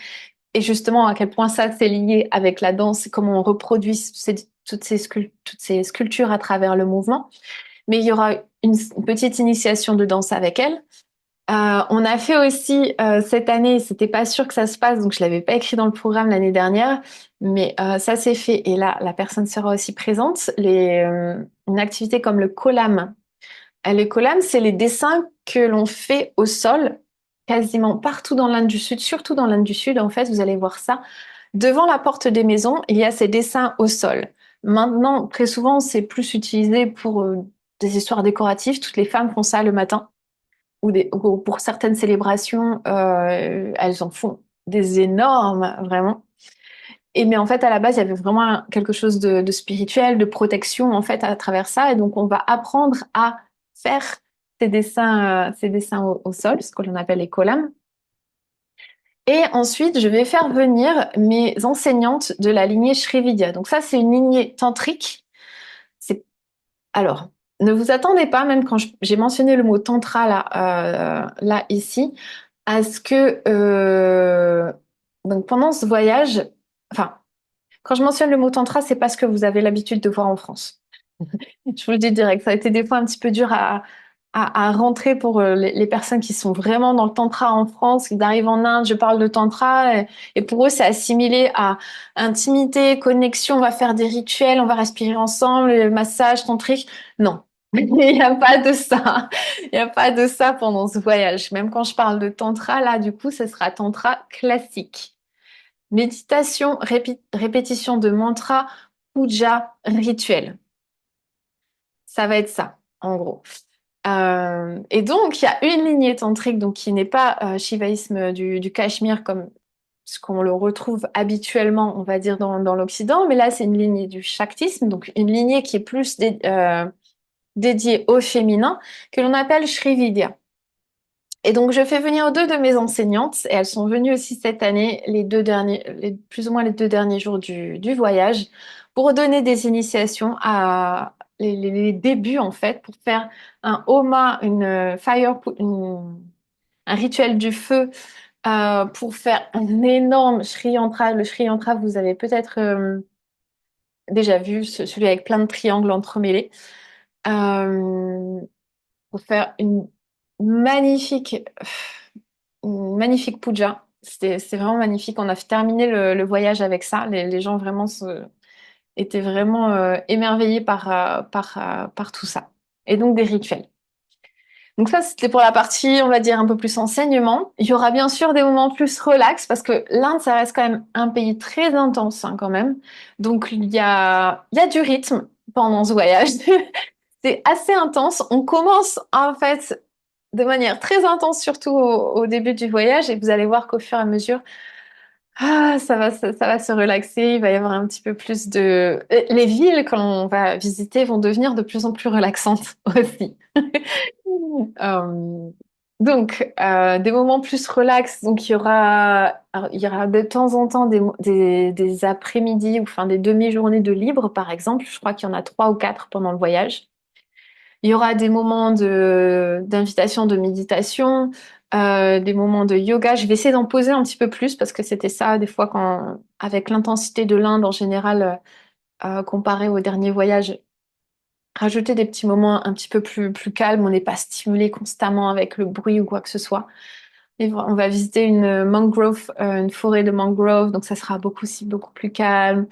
Et justement, à quel point ça, c'est lié avec la danse, comment on reproduit toutes ces sculptures à travers le mouvement. Mais il y aura une petite initiation de danse avec elle. On a fait aussi cette année, c'était pas sûr que ça se passe, donc je l'avais pas écrit dans le programme l'année dernière, mais ça s'est fait et là la personne sera aussi présente. Une activité comme le kolam. Le kolam, c'est les dessins que l'on fait au sol, quasiment partout dans l'Inde du Sud, surtout dans l'Inde du Sud. En fait, vous allez voir ça devant la porte des maisons. Il y a ces dessins au sol. Maintenant, très souvent, c'est plus utilisé pour des histoires décoratives. Toutes les femmes font ça le matin ou pour certaines célébrations, elles en font des énormes, vraiment. Et mais en fait, à la base, il y avait vraiment quelque chose de spirituel, de protection en fait à travers ça. Et donc, on va apprendre à faire ces dessins au sol, ce que l'on appelle les kolam. Et ensuite, je vais faire venir mes enseignantes de la lignée Srividya. Donc ça, c'est une lignée tantrique. C'est alors, ne vous attendez pas, même quand j'ai mentionné le mot tantra là ici, à ce que donc pendant ce voyage, enfin, quand je mentionne le mot tantra, c'est parce que vous avez l'habitude de voir en France. Je vous le dis direct, ça a été des fois un petit peu dur à rentrer pour les personnes qui sont vraiment dans le tantra en France, ils arrivent en Inde, je parle de tantra, et pour eux, c'est assimilé à intimité, connexion, on va faire des rituels, on va respirer ensemble, le massage tantrique. Non. Il n'y a pas de ça. Il n'y a pas de ça pendant ce voyage. Même quand je parle de tantra, là, du coup, ce sera tantra classique. Méditation, répétition de mantra, puja, rituel. Ça va être ça, en gros. Et donc, il y a une lignée tantrique donc, qui n'est pas shivaïsme du Cachemire comme ce qu'on le retrouve habituellement, on va dire, dans l'Occident, mais là, c'est une lignée du Shaktisme, donc une lignée qui est plus dédiée au féminin, que l'on appelle Sri Vidya. Et donc, je fais venir deux de mes enseignantes, et elles sont venues aussi cette année, plus ou moins les 2 derniers jours du voyage, pour donner des initiations à les débuts, en fait, pour faire un homa, un rituel du feu, pour faire un énorme Sri Yantra. Le Sri Yantra, vous avez peut-être déjà vu, celui avec plein de triangles entremêlés. Euh, pour faire magnifique une magnifique puja. C'était vraiment magnifique. On a terminé le voyage avec ça. Les gens vraiment étaient vraiment émerveillés par tout ça. Et donc des rituels. Donc ça, c'était pour la partie, on va dire, un peu plus enseignement. Il y aura bien sûr des moments plus relax parce que l'Inde, ça reste quand même un pays très intense hein, quand même. Donc il y a du rythme pendant ce voyage. C'est assez intense. On commence en fait de manière très intense, surtout au début du voyage, et vous allez voir qu'au fur et à mesure, ça va se relaxer. Il va y avoir un petit peu plus de. Les villes que l'on va visiter vont devenir de plus en plus relaxantes aussi. Euh, donc, des moments plus relax. Donc, alors, il y aura de temps en temps des après-midi ou enfin des demi-journées de libre, par exemple. Je crois qu'il y en a 3 ou 4 pendant le voyage. Il y aura des moments d'invitation de méditation, des moments de yoga. Je vais essayer d'en poser un petit peu plus parce que c'était ça, des fois, avec l'intensité de l'Inde en général, comparé au dernier voyage, rajouter des petits moments un petit peu plus calmes. On n'est pas stimulé constamment avec le bruit ou quoi que ce soit. Et on va visiter une forêt de mangrove, donc ça sera beaucoup plus calme.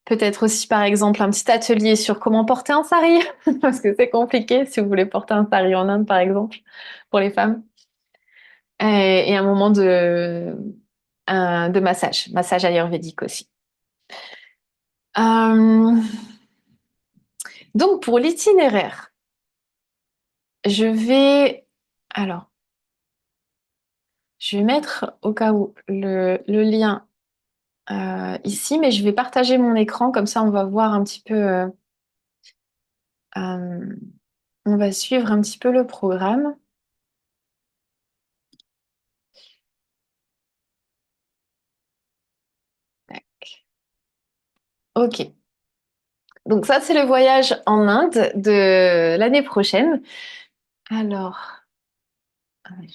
Peut-être aussi, par exemple, un petit atelier sur comment porter un sari, parce que c'est compliqué si vous voulez porter un sari en Inde, par exemple, pour les femmes. Et un moment de massage ayurvédique aussi. Euh, donc, pour l'itinéraire, je vais... Alors, je vais mettre au cas où le lien ici, mais je vais partager mon écran, comme ça on va voir un petit peu... euh, on va suivre un petit peu le programme. Ok. Donc ça, c'est le voyage en Inde de l'année prochaine. Alors,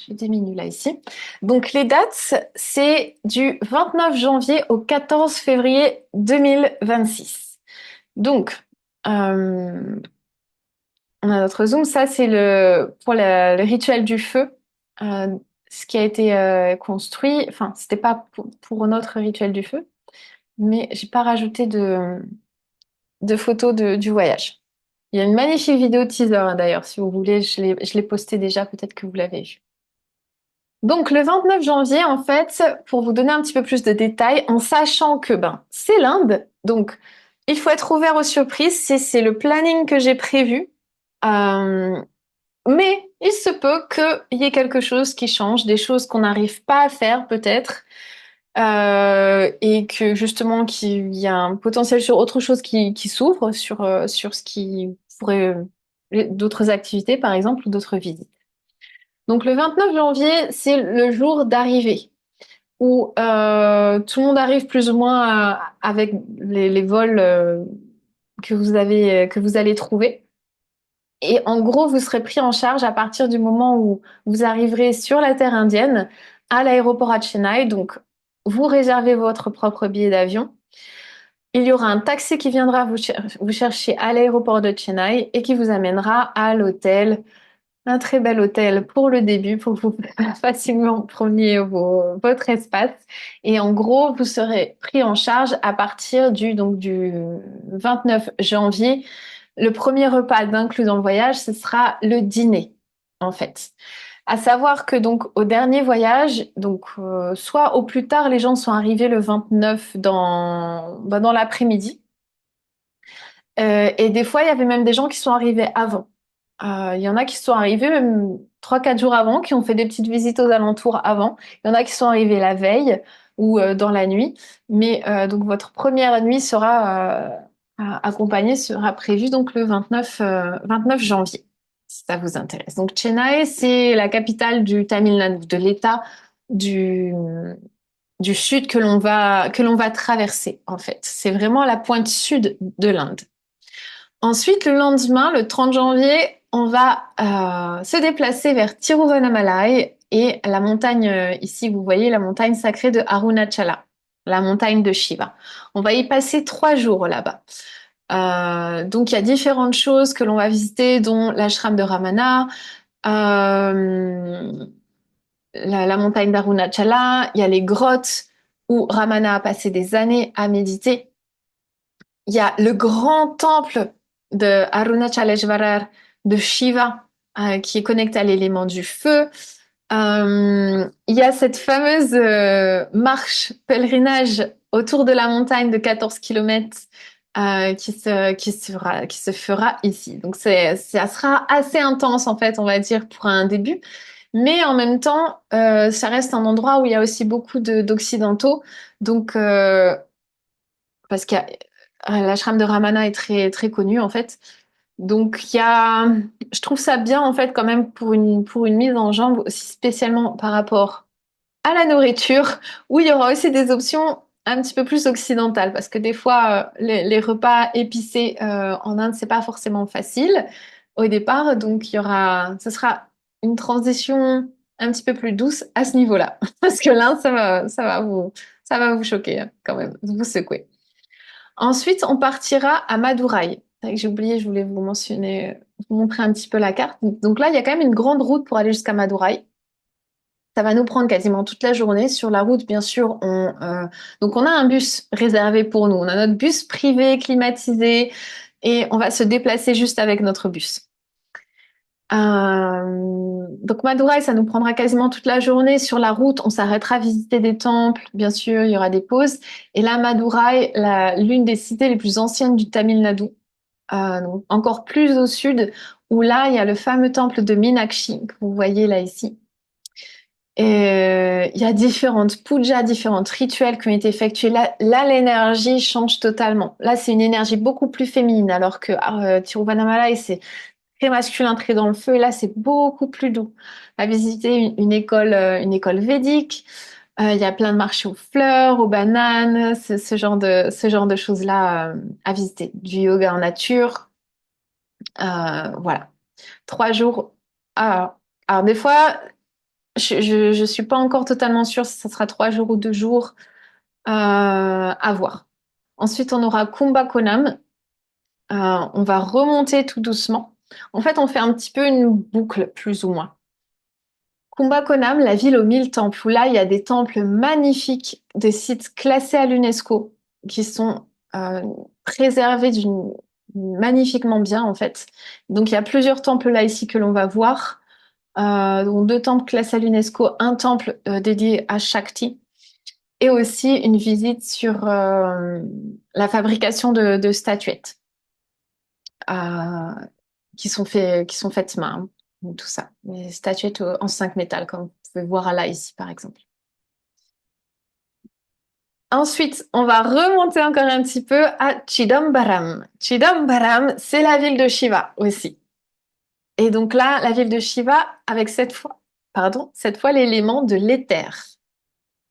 je diminue là ici. Donc les dates, c'est du 29 janvier au 14 février 2026. Donc, euh, on a notre Zoom. Ça, c'est pour le rituel du feu. Euh, Ce qui a été construit, enfin, c'était pas pour notre rituel du feu, mais j'ai pas rajouté de photos du voyage. Il y a une magnifique vidéo teaser hein, d'ailleurs, si vous voulez, je l'ai postée déjà, peut-être que vous l'avez vue. Donc le 29 janvier, en fait, pour vous donner un petit peu plus de détails, en sachant que c'est l'Inde, donc il faut être ouvert aux surprises, c'est le planning que j'ai prévu. Euh, mais il se peut qu'il y ait quelque chose qui change, des choses qu'on n'arrive pas à faire peut-être, et que justement qu'il y a un potentiel sur autre chose qui s'ouvre, sur ce qui pourrait d'autres activités par exemple ou d'autres visites. Donc le 29 janvier, c'est le jour d'arrivée où tout le monde arrive plus ou moins avec les vols que vous allez trouver. Et en gros, vous serez pris en charge à partir du moment où vous arriverez sur la terre indienne à l'aéroport à Chennai. Donc, vous réservez votre propre billet d'avion. Il y aura un taxi qui viendra vous chercher à l'aéroport de Chennai et qui vous amènera à l'hôtel, un très bel hôtel pour le début, pour que vous facilement preniez votre espace. Et en gros, vous serez pris en charge à partir du 29 janvier. Le premier repas d'inclus dans le voyage, ce sera le dîner, en fait. À savoir que donc au dernier voyage, donc soit au plus tard, les gens sont arrivés le 29 dans l'après-midi, et des fois il y avait même des gens qui sont arrivés avant. Il y en a qui sont arrivés même 3, 4 jours avant, qui ont fait des petites visites aux alentours avant. Il y en a qui sont arrivés la veille ou dans la nuit. Mais donc votre première nuit accompagnée sera prévue donc le 29 janvier, si ça vous intéresse. Donc Chennai, c'est la capitale du Tamil Nadu, de l'État du, du sud que l'on va traverser en fait. C'est vraiment la pointe sud de l'Inde. Ensuite, le lendemain, le 30 janvier, on va se déplacer vers Tiruvannamalai et la montagne, ici vous voyez la montagne sacrée de Arunachala, la montagne de Shiva. On va y passer 3 jours là-bas. Donc il y a différentes choses que l'on va visiter, dont l'ashram de Ramana, euh, la montagne d'Arunachala, il y a les grottes où Ramana a passé des années à méditer. Il y a le grand temple de Arunachaleshwarar de Shiva qui est connecté à l'élément du feu. Il y a cette fameuse marche pèlerinage autour de la montagne de 14 kilomètres qui se fera ici. Donc ça sera assez intense en fait, on va dire, pour un début. Mais en même temps, ça reste un endroit où il y a aussi beaucoup d'occidentaux. Donc, parce que l'ashram de Ramana est très, très connu en fait. Donc, je trouve ça bien en fait quand même pour une mise en jambe, aussi spécialement par rapport à la nourriture, où il y aura aussi des options un petit peu plus occidentales, parce que des fois, les repas épicés en Inde, c'est pas forcément facile au départ, donc ce sera une transition un petit peu plus douce à ce niveau-là, parce que l'Inde, ça va vous choquer hein, quand même, vous secouer. Ensuite, on partira à Madurai. C'est vrai que j'ai oublié, je voulais vous mentionner, vous montrer un petit peu la carte. Donc là, il y a quand même une grande route pour aller jusqu'à Madurai. Ça va nous prendre quasiment toute la journée. Sur la route, bien sûr, donc on a un bus réservé pour nous. On a notre bus privé, climatisé, et on va se déplacer juste avec notre bus. Donc Madurai, ça nous prendra quasiment toute la journée. Sur la route, on s'arrêtera visiter des temples, bien sûr, il y aura des pauses. Et là, Madurai, l'une des cités les plus anciennes du Tamil Nadu, donc encore plus au sud, où là, il y a le fameux temple de Meenakshi que vous voyez là ici. Et il y a différentes pujas, différents rituels qui ont été effectués. Là, l'énergie change totalement. Là, c'est une énergie beaucoup plus féminine, alors que Tiruvannamalai, c'est très masculin, très dans le feu. Et là, c'est beaucoup plus doux. À visiter une école védique. Il y a plein de marchés aux fleurs, aux bananes, ce genre de choses-là à visiter. Du yoga en nature. Voilà. 3 jours. Alors, des fois, je suis pas encore totalement sûre si ça sera 3 jours ou 2 jours. À voir. Ensuite, on aura Kumbakonam. On va remonter tout doucement. En fait, on fait un petit peu une boucle, plus ou moins. Kumbakonam, la ville aux 1000 temples, où là, il y a des temples magnifiques, des sites classés à l'UNESCO, qui sont préservés magnifiquement bien, en fait. Donc, il y a plusieurs temples là, ici, que l'on va voir. Donc 2 temples classés à l'UNESCO, un temple dédié à Shakti, et aussi une visite sur la fabrication de statuettes euh, qui sont faites main, tout ça. Les statuettes en 5 métal, comme vous pouvez voir là ici, par exemple. Ensuite, on va remonter encore un petit peu à Chidambaram. Chidambaram, c'est la ville de Shiva aussi. Et donc là, la ville de Shiva, avec cette fois l'élément de l'éther,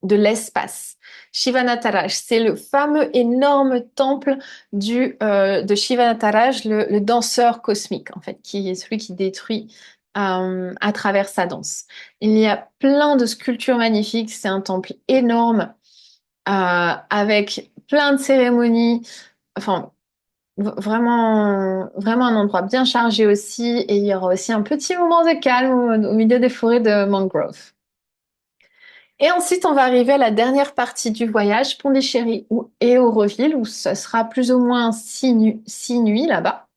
de l'espace. Shivanataraj, c'est le fameux énorme temple de Shivanataraj, le danseur cosmique, en fait, qui est celui qui détruit à travers sa danse. Il y a plein de sculptures magnifiques, c'est un temple énorme, avec plein de cérémonies, enfin, vraiment, vraiment un endroit bien chargé aussi, et il y aura aussi un petit moment de calme au milieu des forêts de mangrove. Et ensuite, on va arriver à la dernière partie du voyage, Pondichéry et Auroville, où ce sera plus ou moins 6 nuits là-bas.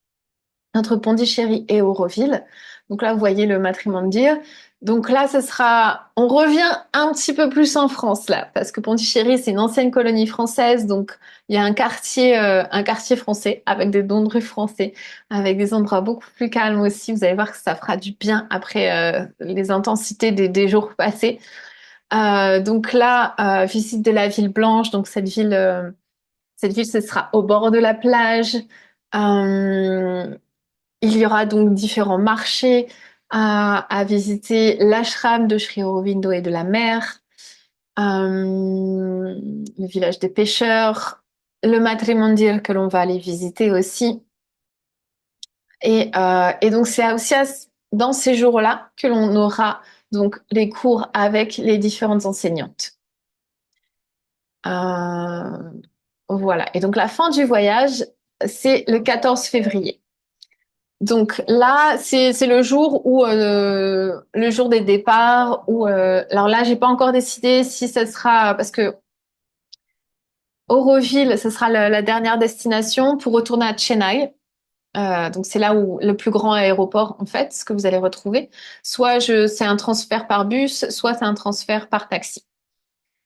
entre Pondichéry et Auroville. Donc là, vous voyez le Matrimondier. Donc là, on revient un petit peu plus en France là, parce que Pondichéry, c'est une ancienne colonie française, donc il y a un quartier français avec des noms de rues français, avec des endroits beaucoup plus calmes aussi. Vous allez voir que ça fera du bien après les intensités des jours passés. Donc là, visite de la ville blanche. Donc cette ville, ce sera au bord de la plage. Euh, il y aura donc différents marchés à visiter, l'ashram de Sri Aurobindo et de la mer, le village des pêcheurs, le Matrimondir que l'on va aller visiter aussi. Et donc c'est aussi dans ces jours-là que l'on aura donc les cours avec les différentes enseignantes. Euh, voilà. Et donc la fin du voyage, c'est le 14 février. Donc là, c'est le jour où le jour des départs. Alors là, j'ai pas encore décidé si ce sera parce que Auroville, ce sera la dernière destination pour retourner à Chennai. Donc c'est là où le plus grand aéroport en fait, ce que vous allez retrouver. C'est un transfert par bus, soit c'est un transfert par taxi.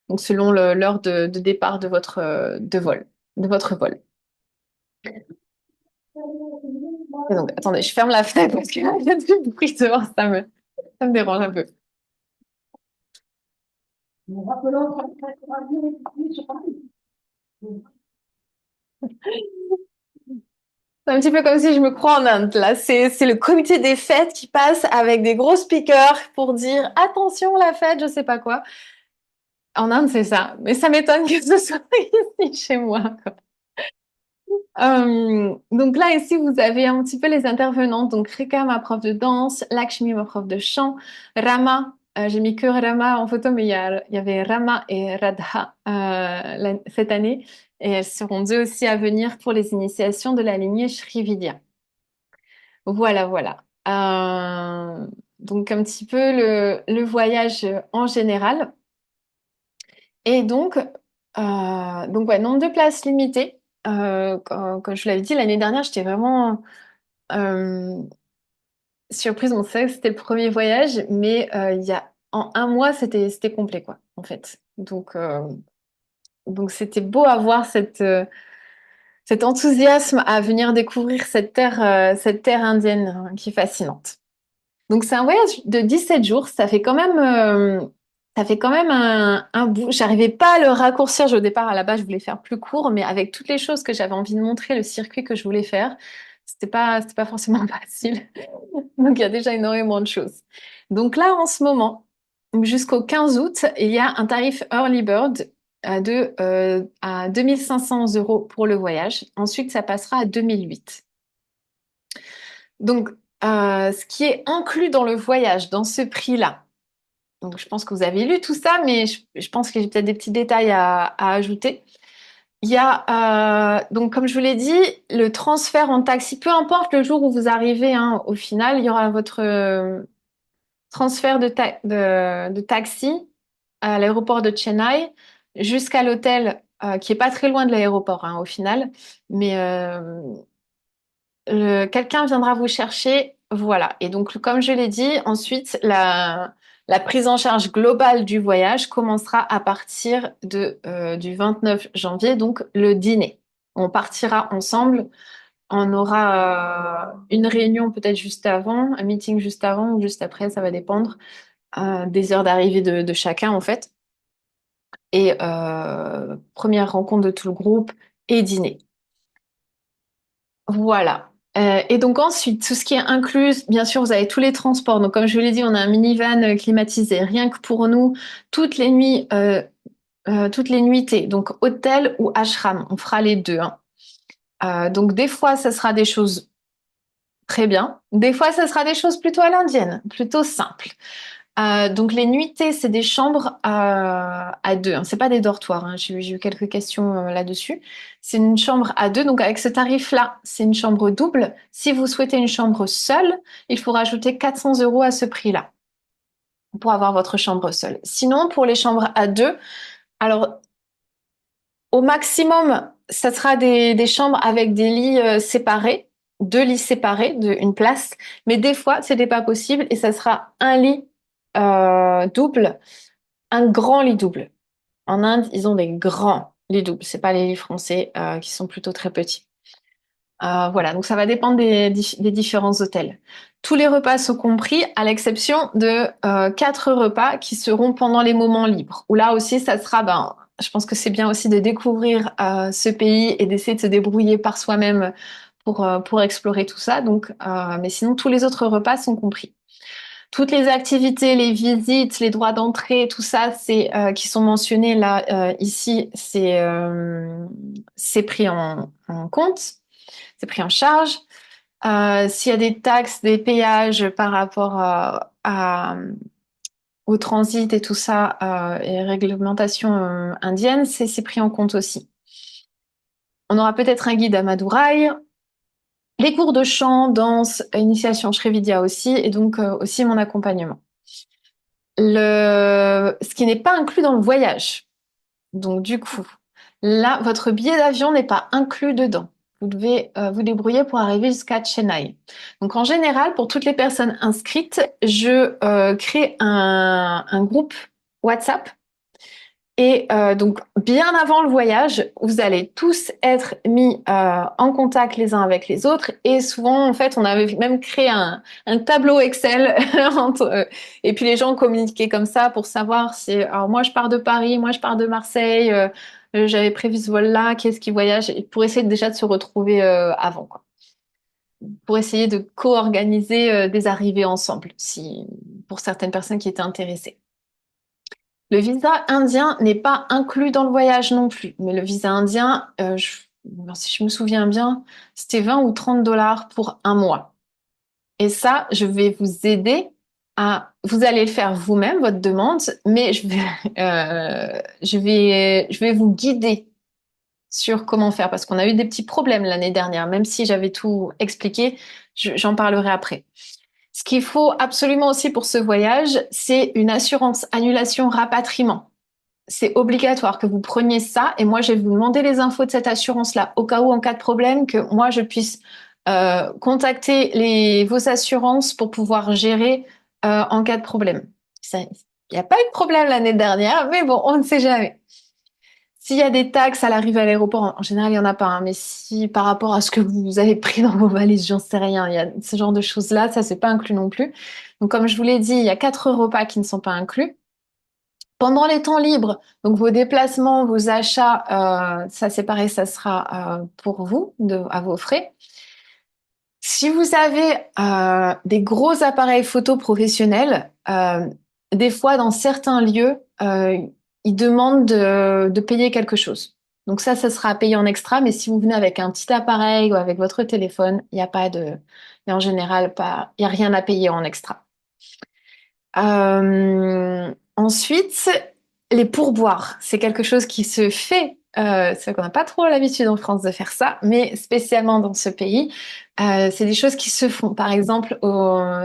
Donc selon l'heure de départ de votre vol. Et donc attendez, je ferme la fenêtre parce qu'il y a du bruit dehors, ça me dérange un peu. C'est un petit peu comme si je me crois en Inde. Là, c'est le comité des fêtes qui passe avec des gros speakers pour dire attention la fête, je sais pas quoi. En Inde, c'est ça. Mais ça m'étonne que ce soit ici chez moi, quoi. Donc là, ici, vous avez un petit peu les intervenants. Donc Rika, ma prof de danse, Lakshmi, ma prof de chant, Rama. J'ai mis que Rama en photo, mais il y avait Rama et Radha cette année. Et elles seront deux aussi à venir pour les initiations de la lignée Srividya. Voilà, voilà. Donc un petit peu le voyage en général. Et donc ouais, nombre de places limitées. Comme je vous l'avais dit, l'année dernière, j'étais vraiment euh, surprise. On savait que c'était le premier voyage, mais en un mois, c'était complet, quoi, en fait. Donc c'était beau à voir cet enthousiasme à venir découvrir cette terre indienne qui est fascinante. Donc c'est un voyage de 17 jours, ça fait quand même un bout. J'arrivais pas à le raccourcir. Au départ, à la base, je voulais faire plus court, mais avec toutes les choses que j'avais envie de montrer, le circuit que je voulais faire, c'était pas forcément facile. Donc il y a déjà énormément de choses. Donc là, en ce moment, jusqu'au 15 août, il y a un tarif Early Bird à 2500 euros pour le voyage. Ensuite, ça passera à 2008. Donc, ce qui est inclus dans le voyage, dans ce prix-là, donc je pense que vous avez lu tout ça, mais je pense que j'ai peut-être des petits détails à ajouter. Il y a, donc comme je vous l'ai dit, le transfert en taxi, peu importe le jour où vous arrivez, hein, au final, il y aura votre transfert de taxi à l'aéroport de Chennai jusqu'à l'hôtel, qui est pas très loin de l'aéroport, hein, au final, mais quelqu'un viendra vous chercher, voilà. Et donc, comme je l'ai dit, ensuite, la prise en charge globale du voyage commencera à partir du 29 janvier, donc le dîner. On partira ensemble. On aura une réunion peut-être juste avant, un meeting juste avant ou juste après, ça va dépendre des heures d'arrivée de chacun en fait. Et première rencontre de tout le groupe et dîner. Voilà. Et donc ensuite, tout ce qui est inclus, bien sûr, vous avez tous les transports. Donc comme je vous l'ai dit, on a un minivan climatisé, rien que pour nous, toutes les nuits, toutes les nuitées. Donc hôtel ou ashram, on fera les deux, hein. Donc des fois, ça sera des choses très bien. Des fois, ça sera des choses plutôt à l'indienne, plutôt simples. Donc les nuitées, c'est des chambres à deux, hein. C'est pas des dortoirs, hein. J'ai eu quelques questions là-dessus. C'est une chambre à deux, donc avec ce tarif-là, c'est une chambre double. Si vous souhaitez une chambre seule, il faut rajouter 400 euros à ce prix-là pour avoir votre chambre seule. Sinon, pour les chambres à deux, alors au maximum, ça sera des chambres avec des lits séparés. deux lits séparés, une place. Mais des fois, c'était pas possible et ça sera un lit double, un grand lit double. En Inde, ils ont des grands lits doubles. C'est pas les lits français qui sont plutôt très petits. Voilà, donc ça va dépendre des différents hôtels. Tous les repas sont compris, à l'exception de quatre repas qui seront pendant les moments libres. Où là aussi, ça sera, ben, je pense que c'est bien aussi de découvrir ce pays et d'essayer de se débrouiller par soi-même pour explorer tout ça. Donc, mais sinon, tous les autres repas sont compris. Toutes les activités, les visites, les droits d'entrée, tout ça, c'est qui sont mentionnés là ici, c'est pris en compte, c'est pris en charge. S'il y a des taxes, des péages par rapport au transit et tout ça, et réglementation indienne, c'est pris en compte aussi. On aura peut-être un guide à Madurai, les cours de chant, danse, initiation Shrividya aussi, et donc aussi mon accompagnement. Ce qui n'est pas inclus dans le voyage. Donc du coup, là, votre billet d'avion n'est pas inclus dedans. Vous devez vous débrouiller pour arriver jusqu'à Chennai. Donc en général, pour toutes les personnes inscrites, je crée un groupe WhatsApp et donc, bien avant le voyage, vous allez tous être mis en contact les uns avec les autres. Et souvent, en fait, on avait même créé un tableau Excel entre, et puis les gens communiquaient comme ça pour savoir si, alors moi je pars de Paris, moi je pars de Marseille, j'avais prévu ce vol-là, qui est-ce qui voyage, et pour essayer déjà de se retrouver avant, quoi. Pour essayer de co-organiser des arrivées ensemble, si pour certaines personnes qui étaient intéressées. Le visa indien n'est pas inclus dans le voyage non plus, mais le visa indien, si je me souviens bien, c'était 20 ou 30 dollars pour un mois. Et ça, je vais vous aider vous allez le faire vous-même, votre demande, mais je vais vous guider sur comment faire parce qu'on a eu des petits problèmes l'année dernière, même si j'avais tout expliqué, j'en parlerai après. Ce qu'il faut absolument aussi pour ce voyage, c'est une assurance annulation rapatriement. C'est obligatoire que vous preniez ça et moi je vais vous demander les infos de cette assurance-là au cas où en cas de problème que moi je puisse contacter vos assurances pour pouvoir gérer en cas de problème. Il n'y a pas eu de problème l'année dernière, mais bon, on ne sait jamais. S'il y a des taxes à l'arrivée à l'aéroport, en général il n'y en a pas, hein, mais si par rapport à ce que vous avez pris dans vos valises, j'en sais rien, il y a ce genre de choses-là, ça c'est pas inclus non plus. Donc comme je vous l'ai dit, il y a quatre repas qui ne sont pas inclus. Pendant les temps libres, donc vos déplacements, vos achats, ça c'est pareil, ça sera pour vous, à vos frais. Si vous avez des gros appareils photo professionnels, des fois dans certains lieux, ils demandent de payer quelque chose. Donc ça sera payé en extra, mais si vous venez avec un petit appareil ou avec votre téléphone, il n'y a pas de, et en général pas, il y a rien à payer en extra. Ensuite, les pourboires, c'est quelque chose qui se fait. C'est vrai qu'on n'a pas trop l'habitude en France de faire ça, mais spécialement dans ce pays, c'est des choses qui se font. Par exemple,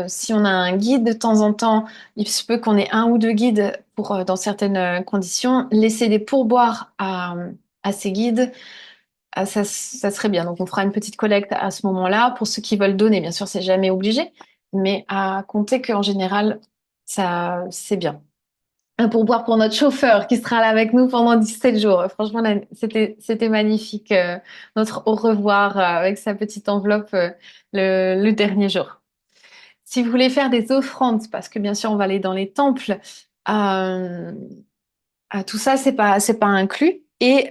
si on a un guide de temps en temps, il se peut qu'on ait un ou deux guides pour, dans certaines conditions, laisser des pourboires à ces guides. Ça serait bien. Donc, on fera une petite collecte à ce moment-là pour ceux qui veulent donner. Bien sûr, c'est jamais obligé, mais à compter qu'en général, ça, c'est bien. Un pourboire pour notre chauffeur qui sera là avec nous pendant 17 jours. Franchement, là, c'était magnifique. Notre au revoir avec sa petite enveloppe le dernier jour. Si vous voulez faire des offrandes, parce que bien sûr, on va aller dans les temples, euh, tout ça, c'est pas inclus. Et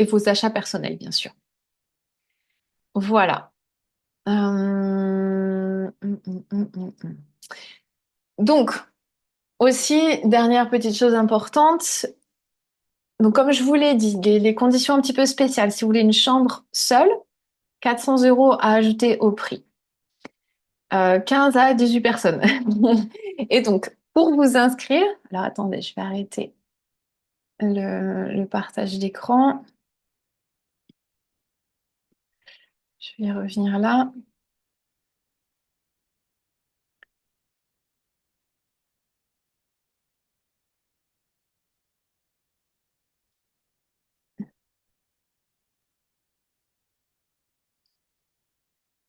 vos achats personnels, bien sûr. Voilà. Donc, aussi, dernière petite chose importante. Donc, comme je vous l'ai dit, les conditions un petit peu spéciales. Si vous voulez une chambre seule, 400 euros à ajouter au prix. 15 à 18 personnes. Et donc, pour vous inscrire, alors attendez, je vais arrêter le partage d'écran. Je vais revenir là.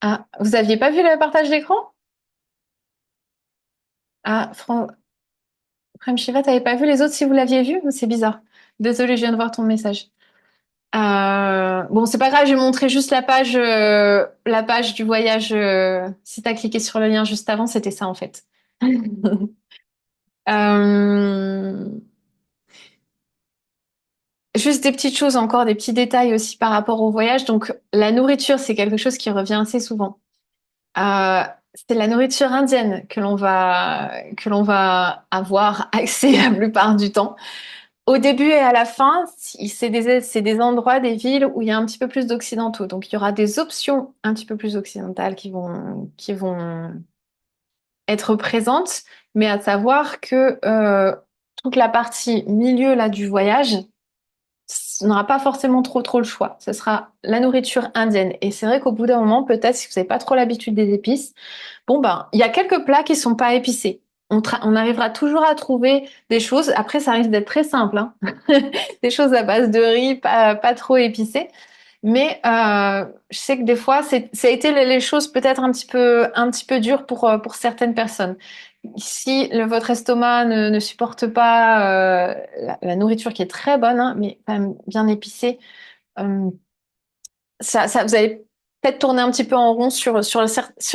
Ah, vous aviez pas vu le partage d'écran? Ah, Frame Shiva, t'avais pas vu les autres si vous l'aviez vu? C'est bizarre. Désolée, je viens de voir ton message. Bon, c'est pas grave, j'ai montré juste la page du voyage. Si t'as cliqué sur le lien juste avant, c'était ça en fait. Euh, Juste des petites choses encore, des petits détails aussi par rapport au voyage. Donc, la nourriture, c'est quelque chose qui revient assez souvent. Euh, c'est la nourriture indienne que l'on va avoir accès la plupart du temps. Au début et à la fin, c'est des endroits, des villes où il y a un petit peu plus d'occidentaux. Donc, il y aura des options un petit peu plus occidentales qui vont être présentes, mais à savoir que toute la partie milieu là du voyage, on n'aura pas forcément trop le choix. Ce sera la nourriture indienne. Et c'est vrai qu'au bout d'un moment, peut-être si vous n'avez pas trop l'habitude des épices, bon ben, il y a quelques plats qui sont pas épicés. On arrivera toujours à trouver des choses. Après, ça risque d'être très simple, hein. Des choses à base de riz, pas trop épicées. Mais je sais que des fois, ça a été les choses peut-être un petit peu dures pour certaines personnes. Si votre estomac ne supporte pas la nourriture qui est très bonne, hein, mais quand même bien épicée, euh, vous allez peut-être tourner un petit peu en rond sur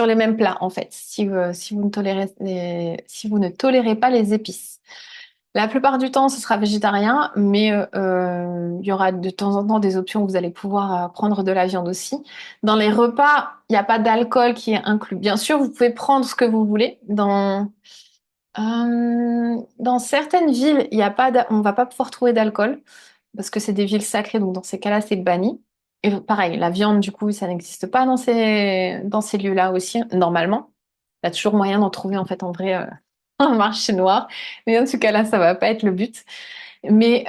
les mêmes plats, en fait, si vous ne tolérez pas les épices. La plupart du temps, ce sera végétarien, mais il y aura de temps en temps des options où vous allez pouvoir prendre de la viande aussi. Dans les repas, il n'y a pas d'alcool qui est inclus. Bien sûr, vous pouvez prendre ce que vous voulez. Dans certaines villes, il y a pas, on va pas pouvoir trouver d'alcool parce que c'est des villes sacrées, donc dans ces cas-là, c'est banni. Et pareil, la viande, du coup, ça n'existe pas dans ces lieux-là aussi, normalement. Il y a toujours moyen d'en trouver, en fait, en vrai, un marché noir. Mais en tout cas, là, ça va pas être le but. Mais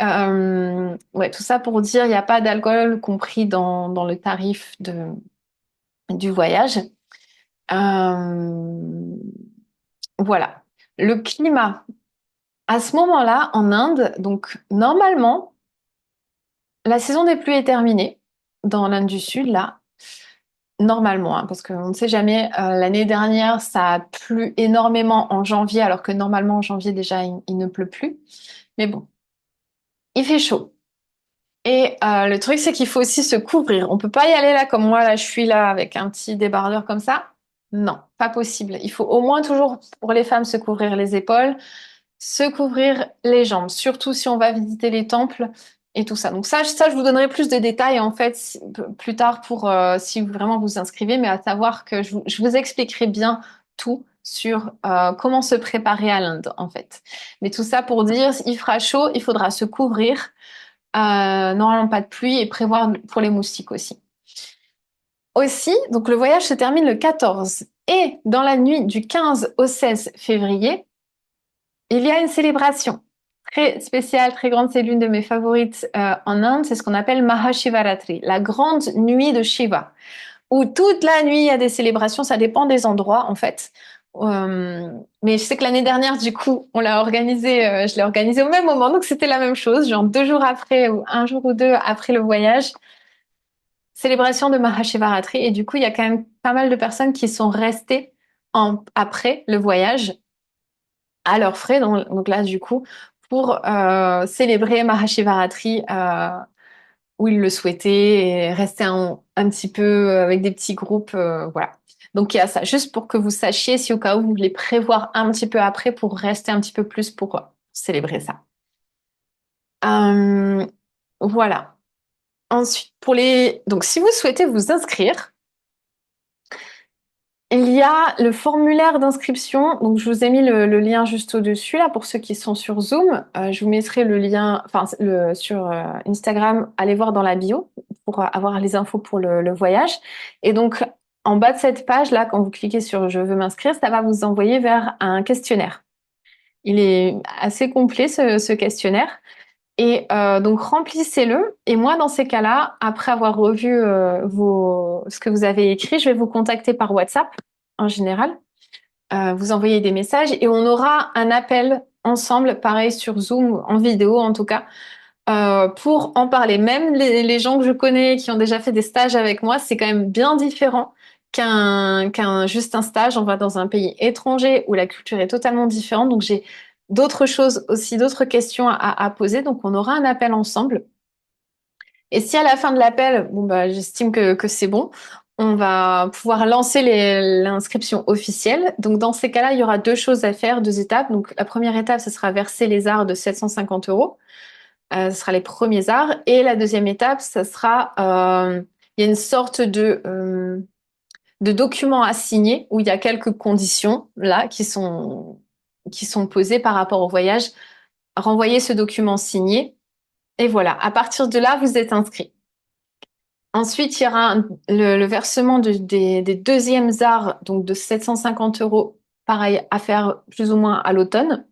ouais, tout ça pour dire, il n'y a pas d'alcool compris dans le tarif du voyage. Euh, voilà. Le climat. À ce moment-là, en Inde, donc normalement, la saison des pluies est terminée dans l'Inde du Sud, là, normalement, hein, parce qu'on ne sait jamais. L'année dernière, ça a plu énormément en janvier, alors que normalement en janvier déjà il ne pleut plus. Mais bon, il fait chaud. Et le truc, c'est qu'il faut aussi se couvrir. On peut pas y aller là comme moi, là, je suis là avec un petit débardeur comme ça. Non, pas possible. Il faut au moins toujours pour les femmes se couvrir les épaules, se couvrir les jambes, surtout si on va visiter les temples et tout ça. Donc ça, je vous donnerai plus de détails en fait plus tard pour si vous vraiment vous inscrivez, mais à savoir que je vous expliquerai bien tout sur comment se préparer à l'Inde en fait. Mais tout ça pour dire, il fera chaud, il faudra se couvrir, normalement pas de pluie et prévoir pour les moustiques aussi. Aussi, donc le voyage se termine le 14 et dans la nuit du 15 au 16 février, il y a une célébration très spéciale, très grande. C'est l'une de mes favorites en Inde. C'est ce qu'on appelle Mahashivaratri, la grande nuit de Shiva, où toute la nuit il y a des célébrations. Ça dépend des endroits en fait. Mais je sais que l'année dernière, du coup, je l'ai organisé au même moment, donc c'était la même chose, genre 2 jours après ou un jour ou deux après le voyage, célébration de Mahashivaratri. Et du coup, il y a quand même pas mal de personnes qui sont restées après le voyage à leurs frais, donc là du coup, pour célébrer Mahashivaratri où ils le souhaitaient et rester un petit peu avec des petits groupes, voilà. Donc il y a ça, juste pour que vous sachiez si au cas où vous voulez prévoir un petit peu après pour rester un petit peu plus pour célébrer ça. Euh, voilà. Ensuite, donc si vous souhaitez vous inscrire, il y a le formulaire d'inscription, donc je vous ai mis le lien juste au-dessus là pour ceux qui sont sur Zoom. Je vous mettrai le lien, enfin sur Instagram, allez voir dans la bio pour avoir les infos pour le voyage. Et donc en bas de cette page là, quand vous cliquez sur Je veux m'inscrire, ça va vous envoyer vers un questionnaire. Il est assez complet ce questionnaire. Et donc remplissez-le. Et moi, dans ces cas-là, après avoir revu ce que vous avez écrit, je vais vous contacter par WhatsApp en général, vous envoyer des messages et on aura un appel ensemble, pareil sur Zoom, en vidéo en tout cas, pour en parler. Même les gens que je connais qui ont déjà fait des stages avec moi, c'est quand même bien différent qu'un juste un stage. On va dans un pays étranger où la culture est totalement différente. Donc j'ai d'autres choses aussi, d'autres questions à poser. Donc on aura un appel ensemble. Et si à la fin de l'appel, bon bah j'estime que c'est bon, on va pouvoir lancer l'inscription officielle. Donc dans ces cas-là, il y aura deux choses à faire, deux étapes. Donc la première étape, ce sera verser les arts de 750 €. Ce sera les premiers arts. Et la deuxième étape, ce sera, il y a une sorte de document à signer où il y a quelques conditions là qui sont posées par rapport au voyage. Renvoyer ce document signé. Et voilà, à partir de là, vous êtes inscrit. Ensuite, il y aura le versement des deuxièmes arts, donc de 750 €, pareil, à faire plus ou moins à l'automne.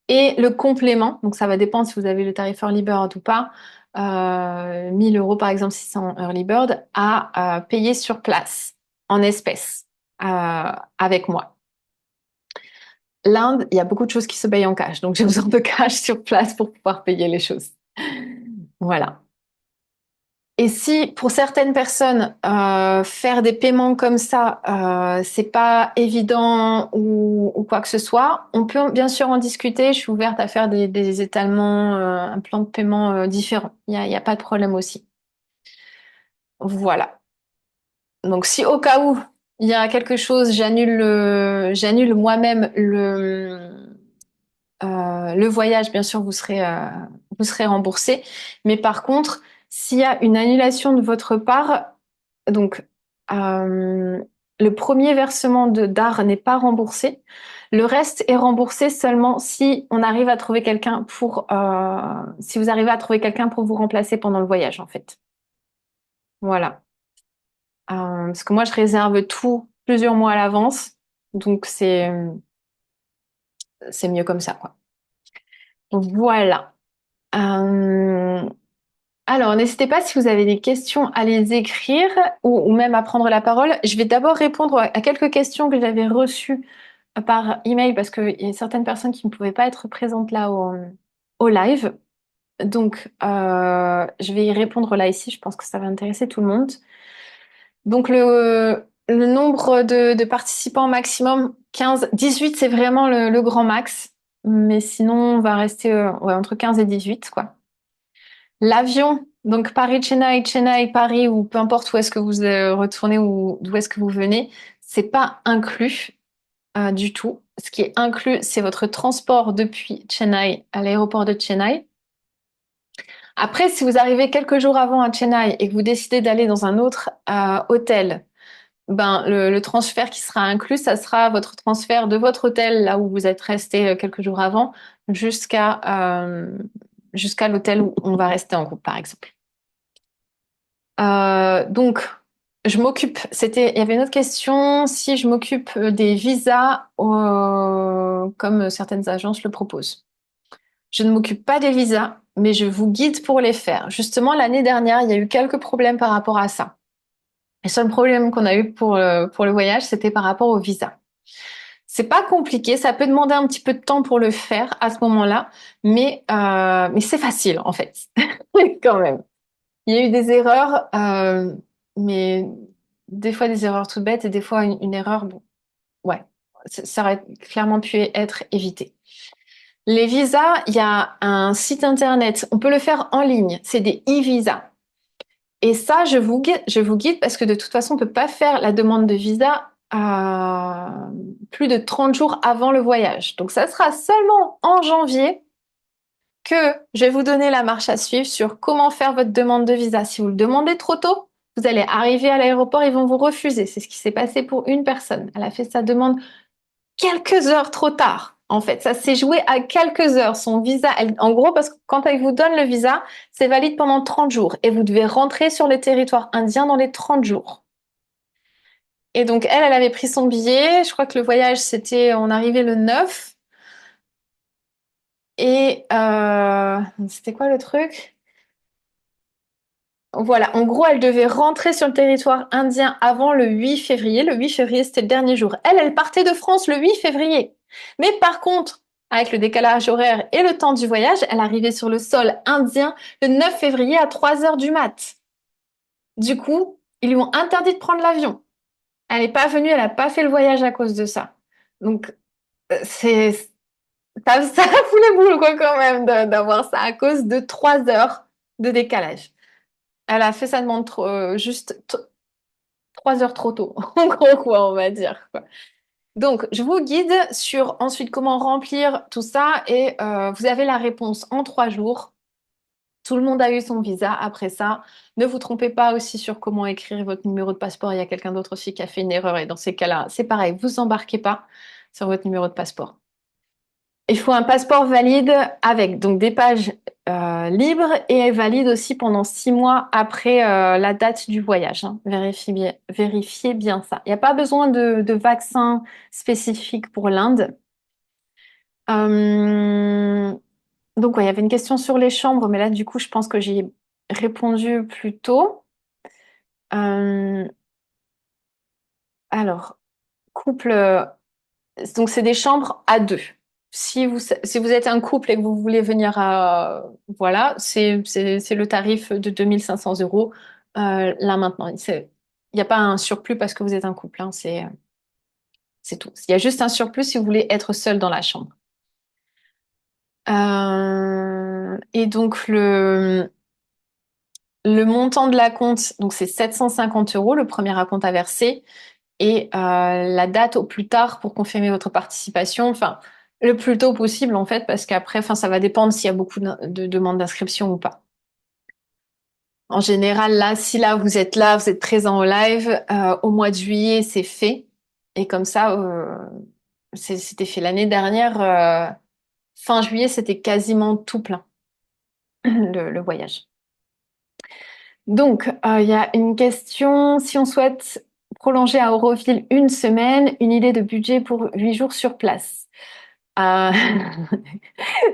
Et le complément, donc ça va dépendre si vous avez le tarif Early Bird ou pas, 1 000 € par exemple si c'est en Early Bird, à payer sur place, en espèces, avec moi. L'Inde, il y a beaucoup de choses qui se payent en cash, donc j'ai besoin de cash sur place pour pouvoir payer les choses. Voilà. Et si pour certaines personnes faire des paiements comme ça, c'est pas évident ou quoi que ce soit, on peut bien sûr en discuter. Je suis ouverte à faire des étalements, un plan de paiement différent. Il y a pas de problème aussi. Voilà. Donc si au cas où il y a quelque chose, j'annule moi-même le voyage. Bien sûr, vous serez remboursé. Mais par contre, s'il y a une annulation de votre part, donc, euh, le premier versement de d'art n'est pas remboursé. Le reste est remboursé seulement si on arrive à trouver quelqu'un si vous arrivez à trouver quelqu'un pour vous remplacer pendant le voyage, en fait. Voilà. Parce que moi, je réserve tout plusieurs mois à l'avance, donc c'est mieux comme ça, quoi. Voilà. Euh, Alors, n'hésitez pas si vous avez des questions à les écrire ou même à prendre la parole. Je vais d'abord répondre à quelques questions que j'avais reçues par email parce qu'il y a certaines personnes qui ne pouvaient pas être présentes là au live. Donc, je vais y répondre là ici. Je pense que ça va intéresser tout le monde. Donc, le nombre de participants maximum, 15, 18, c'est vraiment le grand max. Mais sinon, on va rester ouais, entre 15 et 18, quoi. L'avion, donc Paris-Chennai, Chennai-Paris, ou peu importe où est-ce que vous retournez ou d'où est-ce que vous venez, c'est pas inclus du tout. Ce qui est inclus, c'est votre transport depuis Chennai à l'aéroport de Chennai. Après, si vous arrivez quelques jours avant à Chennai et que vous décidez d'aller dans un autre hôtel, ben le transfert qui sera inclus, ça sera votre transfert de votre hôtel là où vous êtes resté quelques jours avant jusqu'à l'hôtel où on va rester en groupe, par exemple. Donc, il y avait une autre question, si je m'occupe des visas comme certaines agences le proposent. Je ne m'occupe pas des visas, mais je vous guide pour les faire. Justement, l'année dernière, il y a eu quelques problèmes par rapport à ça. Le seul problème qu'on a eu pour le voyage, c'était par rapport au visa. C'est pas compliqué, ça peut demander un petit peu de temps pour le faire à ce moment-là, mais c'est facile en fait, quand même. Il y a eu des erreurs, mais des fois des erreurs toutes bêtes et des fois une erreur, bon, ouais, ça aurait clairement pu être évité. Les visas, il y a un site internet, on peut le faire en ligne, c'est des e-visas. Et ça, je vous guide parce que de toute façon, on peut pas faire la demande de visa plus de 30 jours avant le voyage. Donc ça sera seulement en janvier que je vais vous donner la marche à suivre sur comment faire votre demande de visa. Si vous le demandez trop tôt, vous allez arriver à l'aéroport, ils vont vous refuser. C'est ce qui s'est passé pour une personne. Elle a fait sa demande quelques heures trop tard. En fait, ça s'est joué à quelques heures. Son visa, en gros, parce que quand elle vous donne le visa, c'est valide pendant 30 jours et vous devez rentrer sur le territoire indien dans les 30 jours. Et donc, elle avait pris son billet. Je crois que le voyage, on arrivait le 9. Et c'était quoi le truc? Voilà, en gros, elle devait rentrer sur le territoire indien avant le 8 février. Le 8 février, c'était le dernier jour. Elle partait de France le 8 février. Mais par contre, avec le décalage horaire et le temps du voyage, elle arrivait sur le sol indien le 9 février à 3 heures du mat. Du coup, ils lui ont interdit de prendre l'avion. Elle n'est pas venue, elle n'a pas fait le voyage à cause de ça. Donc, c'est, ça fout les boules, quoi, quand même, d'avoir ça à cause de 3 heures de décalage. Elle a fait sa demande juste 3 heures trop tôt, en gros, quoi, on va dire, quoi. Donc, je vous guide sur ensuite comment remplir tout ça et vous avez la réponse en 3 jours. Tout le monde a eu son visa après ça. Ne vous trompez pas aussi sur comment écrire votre numéro de passeport. Il y a quelqu'un d'autre aussi qui a fait une erreur et dans ces cas-là, c'est pareil, vous embarquez pas sur votre numéro de passeport. Il faut un passeport valide avec donc des pages libres et valide aussi pendant 6 mois après la date du voyage, hein. Vérifiez bien ça. Il n'y a pas besoin de vaccin spécifique pour l'Inde. Euh, donc, ouais, il y avait une question sur les chambres, mais là, du coup, je pense que j'y ai répondu plus tôt. Euh, alors, couple, donc c'est des chambres à deux. Si vous êtes un couple et que vous voulez venir à, voilà, c'est le tarif de 2 500 € là maintenant. Il n'y a pas un surplus parce que vous êtes un couple, hein, c'est tout. Il y a juste un surplus si vous voulez être seul dans la chambre. Et donc le montant de la compte, donc c'est 750 € le premier acompte à verser et la date au plus tard pour confirmer votre participation, enfin le plus tôt possible en fait parce qu'après, enfin ça va dépendre s'il y a beaucoup de demandes d'inscription ou pas. En général, là, si là vous êtes présent au live, au mois de juillet c'est fait et comme ça c'était fait l'année dernière, fin juillet c'était quasiment tout plein le voyage. Donc, il y a une question. Si on souhaite prolonger à Auroville une semaine, une idée de budget pour 8 jours sur place. Euh,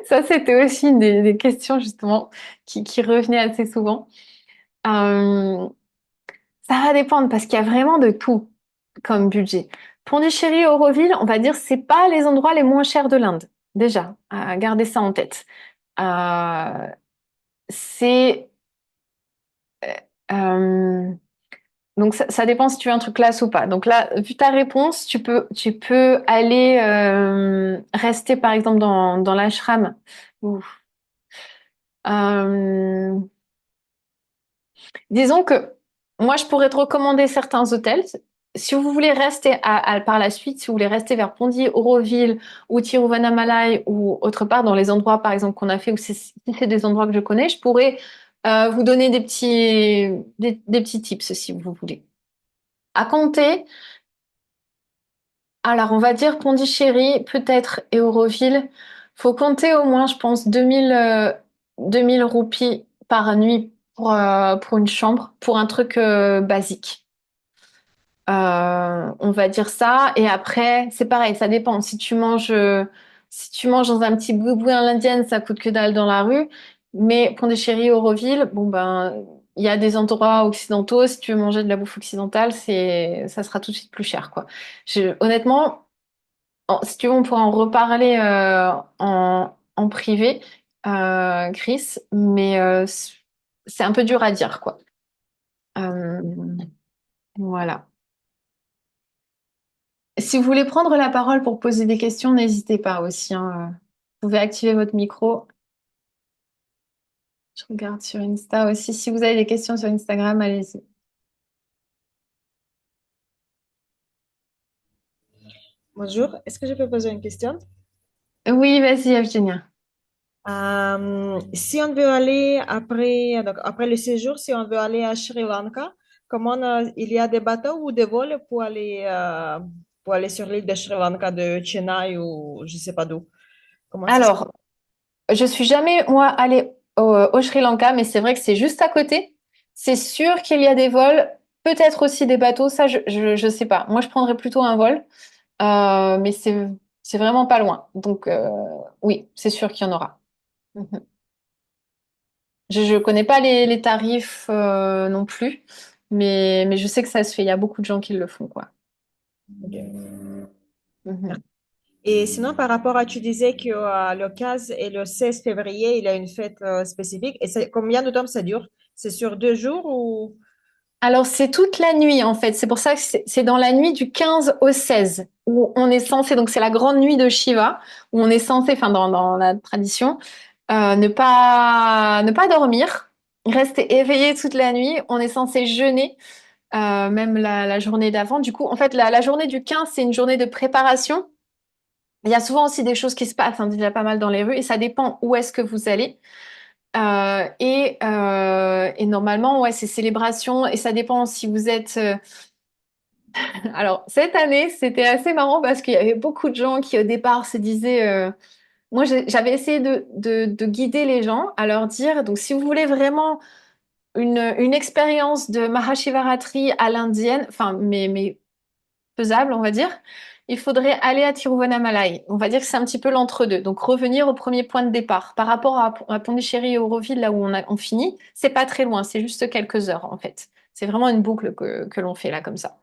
Ça, c'était aussi une des questions justement qui revenaient assez souvent. Euh, Ça va dépendre parce qu'il y a vraiment de tout comme budget. Pondichéry, Auroville, on va dire, c'est pas les endroits les moins chers de l'Inde. Déjà, gardez ça en tête. Euh, c'est euh, Donc ça dépend si tu veux un truc classe ou pas. Donc là, vu ta réponse, tu peux aller rester par exemple dans l'ashram. Ou, euh, disons que moi je pourrais te recommander certains hôtels. Si vous voulez rester par la suite, si vous voulez rester vers Pondy, Auroville ou Tiruvannamalai ou autre part dans les endroits par exemple qu'on a fait, ou si c'est des endroits que je connais, je pourrais vous donner des petits tips si vous voulez. À compter. Alors, on va dire Pondichéry, peut-être, et Auroville. Faut compter au moins, je pense, 2000 roupies par nuit pour une chambre, pour un truc basique. On va dire ça. Et après, c'est pareil, ça dépend. Si tu manges dans un petit boui-boui à l'indienne, ça coûte que dalle dans la rue. Mais Pondichéry, Auroville, bon ben, il y a des endroits occidentaux. Si tu veux manger de la bouffe occidentale, ça sera tout de suite plus cher, quoi. Honnêtement. Si tu veux, on pourra en reparler en privé, Chris, mais c'est un peu dur à dire, quoi. Euh, voilà. Si vous voulez prendre la parole pour poser des questions, n'hésitez pas aussi, hein. Vous pouvez activer votre micro. Je regarde sur Insta aussi. Si vous avez des questions sur Instagram, allez-y. Bonjour, est-ce que je peux poser une question? Oui, vas-y, Evgenia. Si on veut aller après, donc après le séjour, si on veut aller à Sri Lanka, comment il y a des bateaux ou des vols pour aller sur l'île de Sri Lanka de Chennai ou je sais pas d'où? Comment ça se passe? Alors, je suis jamais, moi, allée au Sri Lanka, mais c'est vrai que c'est juste à côté. C'est sûr qu'il y a des vols, peut-être aussi des bateaux, ça, je sais pas. Moi, je prendrais plutôt un vol, mais c'est vraiment pas loin. Donc, oui, c'est sûr qu'il y en aura. Mhm. Je connais pas les tarifs non plus, mais je sais que ça se fait. Il y a beaucoup de gens qui le font, quoi. Ok. Mhm. Et sinon, par rapport à, tu disais que le 15 et le 16 février, il y a une fête spécifique. Et combien de temps ça dure? C'est sur 2 jours ou... Alors, c'est toute la nuit, en fait. C'est pour ça que c'est dans la nuit du 15 au 16 où on est censé, donc c'est la grande nuit de Shiva, où on est censé, enfin, dans la tradition, ne pas dormir, rester éveillé toute la nuit. On est censé jeûner, même la journée d'avant. Du coup, en fait, la journée du 15, c'est une journée de préparation. Il y a souvent aussi des choses qui se passent, hein, déjà pas mal dans les rues, et ça dépend où est-ce que vous allez. Et normalement, ouais, c'est célébration, et ça dépend si vous êtes. Alors, cette année, c'était assez marrant parce qu'il y avait beaucoup de gens qui, au départ, se disaient. Moi, j'avais essayé de guider les gens à leur dire, donc, si vous voulez vraiment une expérience de Mahashivaratri à l'indienne, enfin, mais faisable, on va dire, il faudrait aller à Tiruvannamalai. On va dire que c'est un petit peu l'entre-deux. Donc, revenir au premier point de départ. Par rapport à Pondichéry et Auroville, là où on finit, c'est pas très loin, c'est juste quelques heures, en fait. C'est vraiment une boucle que l'on fait là, comme ça.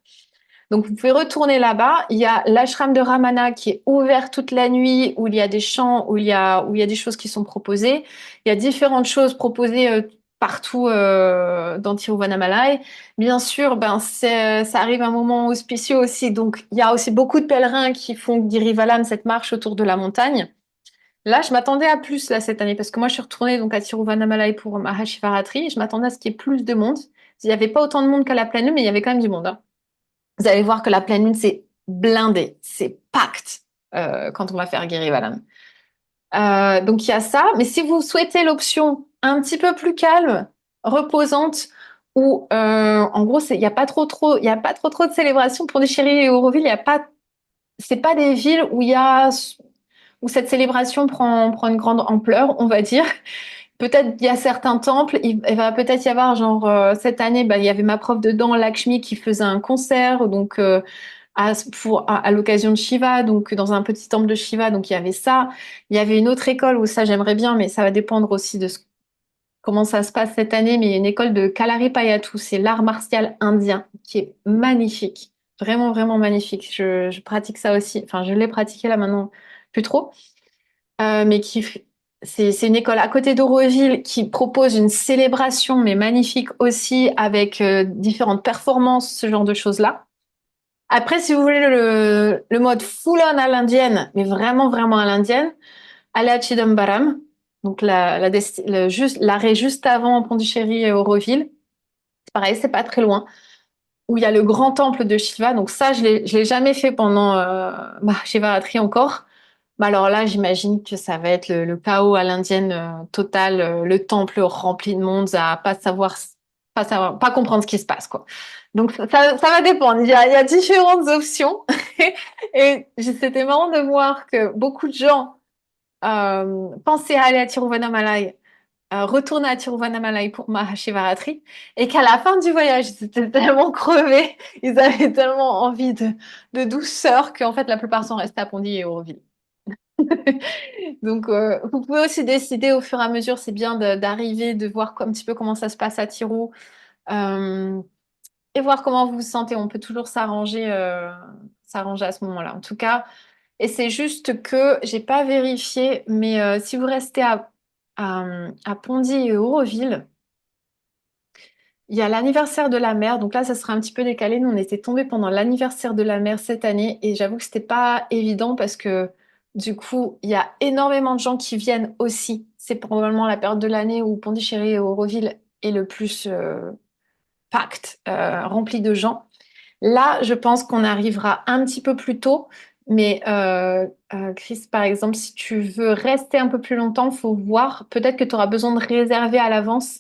Donc, vous pouvez retourner là-bas. Il y a l'ashram de Ramana qui est ouvert toute la nuit, où il y a des chants, où il y a des choses qui sont proposées. Il y a différentes choses proposées partout dans Tiruvannamalai. Bien sûr, ben, ça arrive un moment auspicieux aussi. Donc, il y a aussi beaucoup de pèlerins qui font Girivalam, cette marche autour de la montagne. Là, je m'attendais à plus là, cette année, parce que moi, je suis retournée donc, à Tiruvannamalai pour Mahashivaratri. Je m'attendais à ce qu'il y ait plus de monde. Il n'y avait pas autant de monde qu'à la pleine lune, mais il y avait quand même du monde, hein. Vous allez voir que la pleine lune, c'est blindé, c'est pacte quand on va faire Guérivalam. Donc il y a ça, mais si vous souhaitez l'option un petit peu plus calme, reposante, où en gros il n'y a pas il y a pas trop de célébrations pour Chéri et Auroville, il y a pas, c'est pas des villes où il y a où cette célébration prend une grande ampleur, on va dire. Peut-être il y a certains temples, il va peut-être y avoir genre cette année, bah, il y avait ma prof dedans, Lakshmi, qui faisait un concert, donc à l'occasion de Shiva, donc dans un petit temple de Shiva, donc il y avait ça. Il y avait une autre école où ça j'aimerais bien, mais ça va dépendre aussi de comment ça se passe cette année. Mais il y a une école de Kalaripayattu, c'est l'art martial indien, qui est magnifique, vraiment vraiment magnifique. Je pratique ça aussi, enfin je l'ai pratiqué là maintenant, plus trop. Mais c'est une école à côté d'Auroville qui propose une célébration, mais magnifique aussi, avec différentes performances, ce genre de choses-là. Après, si vous voulez le mode full-on à l'indienne, mais vraiment, vraiment à l'indienne, allez à Chidambaram, donc l'arrêt juste avant Pondichéry et Auroville. C'est pareil, c'est pas très loin, où il y a le grand temple de Shiva. Donc ça, je l'ai jamais fait pendant Shivaratri encore. Bah alors là, j'imagine que ça va être le chaos à l'indienne total, le temple rempli de monde, à pas comprendre ce qui se passe, quoi. Donc ça va dépendre. Il y a différentes options. Et c'était marrant de voir que beaucoup de gens pensaient aller à Tiruvannamalai, retourner à Tiruvannamalai pour Mahashivaratri, et qu'à la fin du voyage, ils étaient tellement crevés, ils avaient tellement envie de douceur qu'en fait, la plupart sont restés à Pondy et Auroville. Donc, vous pouvez aussi décider au fur et à mesure, c'est bien d'arriver, de voir un petit peu comment ça se passe à Tirou, euh, et voir comment vous vous sentez. On peut toujours s'arranger à ce moment-là. En tout cas, et c'est juste que j'ai pas vérifié, mais si vous restez à Pondy et Auroville, il y a l'anniversaire de la mer, donc là, ça sera un petit peu décalé. Nous, on était tombés pendant l'anniversaire de la mer cette année et j'avoue que c'était pas évident parce que du coup, il y a énormément de gens qui viennent aussi. C'est probablement la période de l'année où Pondichéry et Auroville est le plus pacte, rempli de gens. Là, je pense qu'on arrivera un petit peu plus tôt, mais Chris, par exemple, si tu veux rester un peu plus longtemps, faut voir. Peut-être que tu auras besoin de réserver à l'avance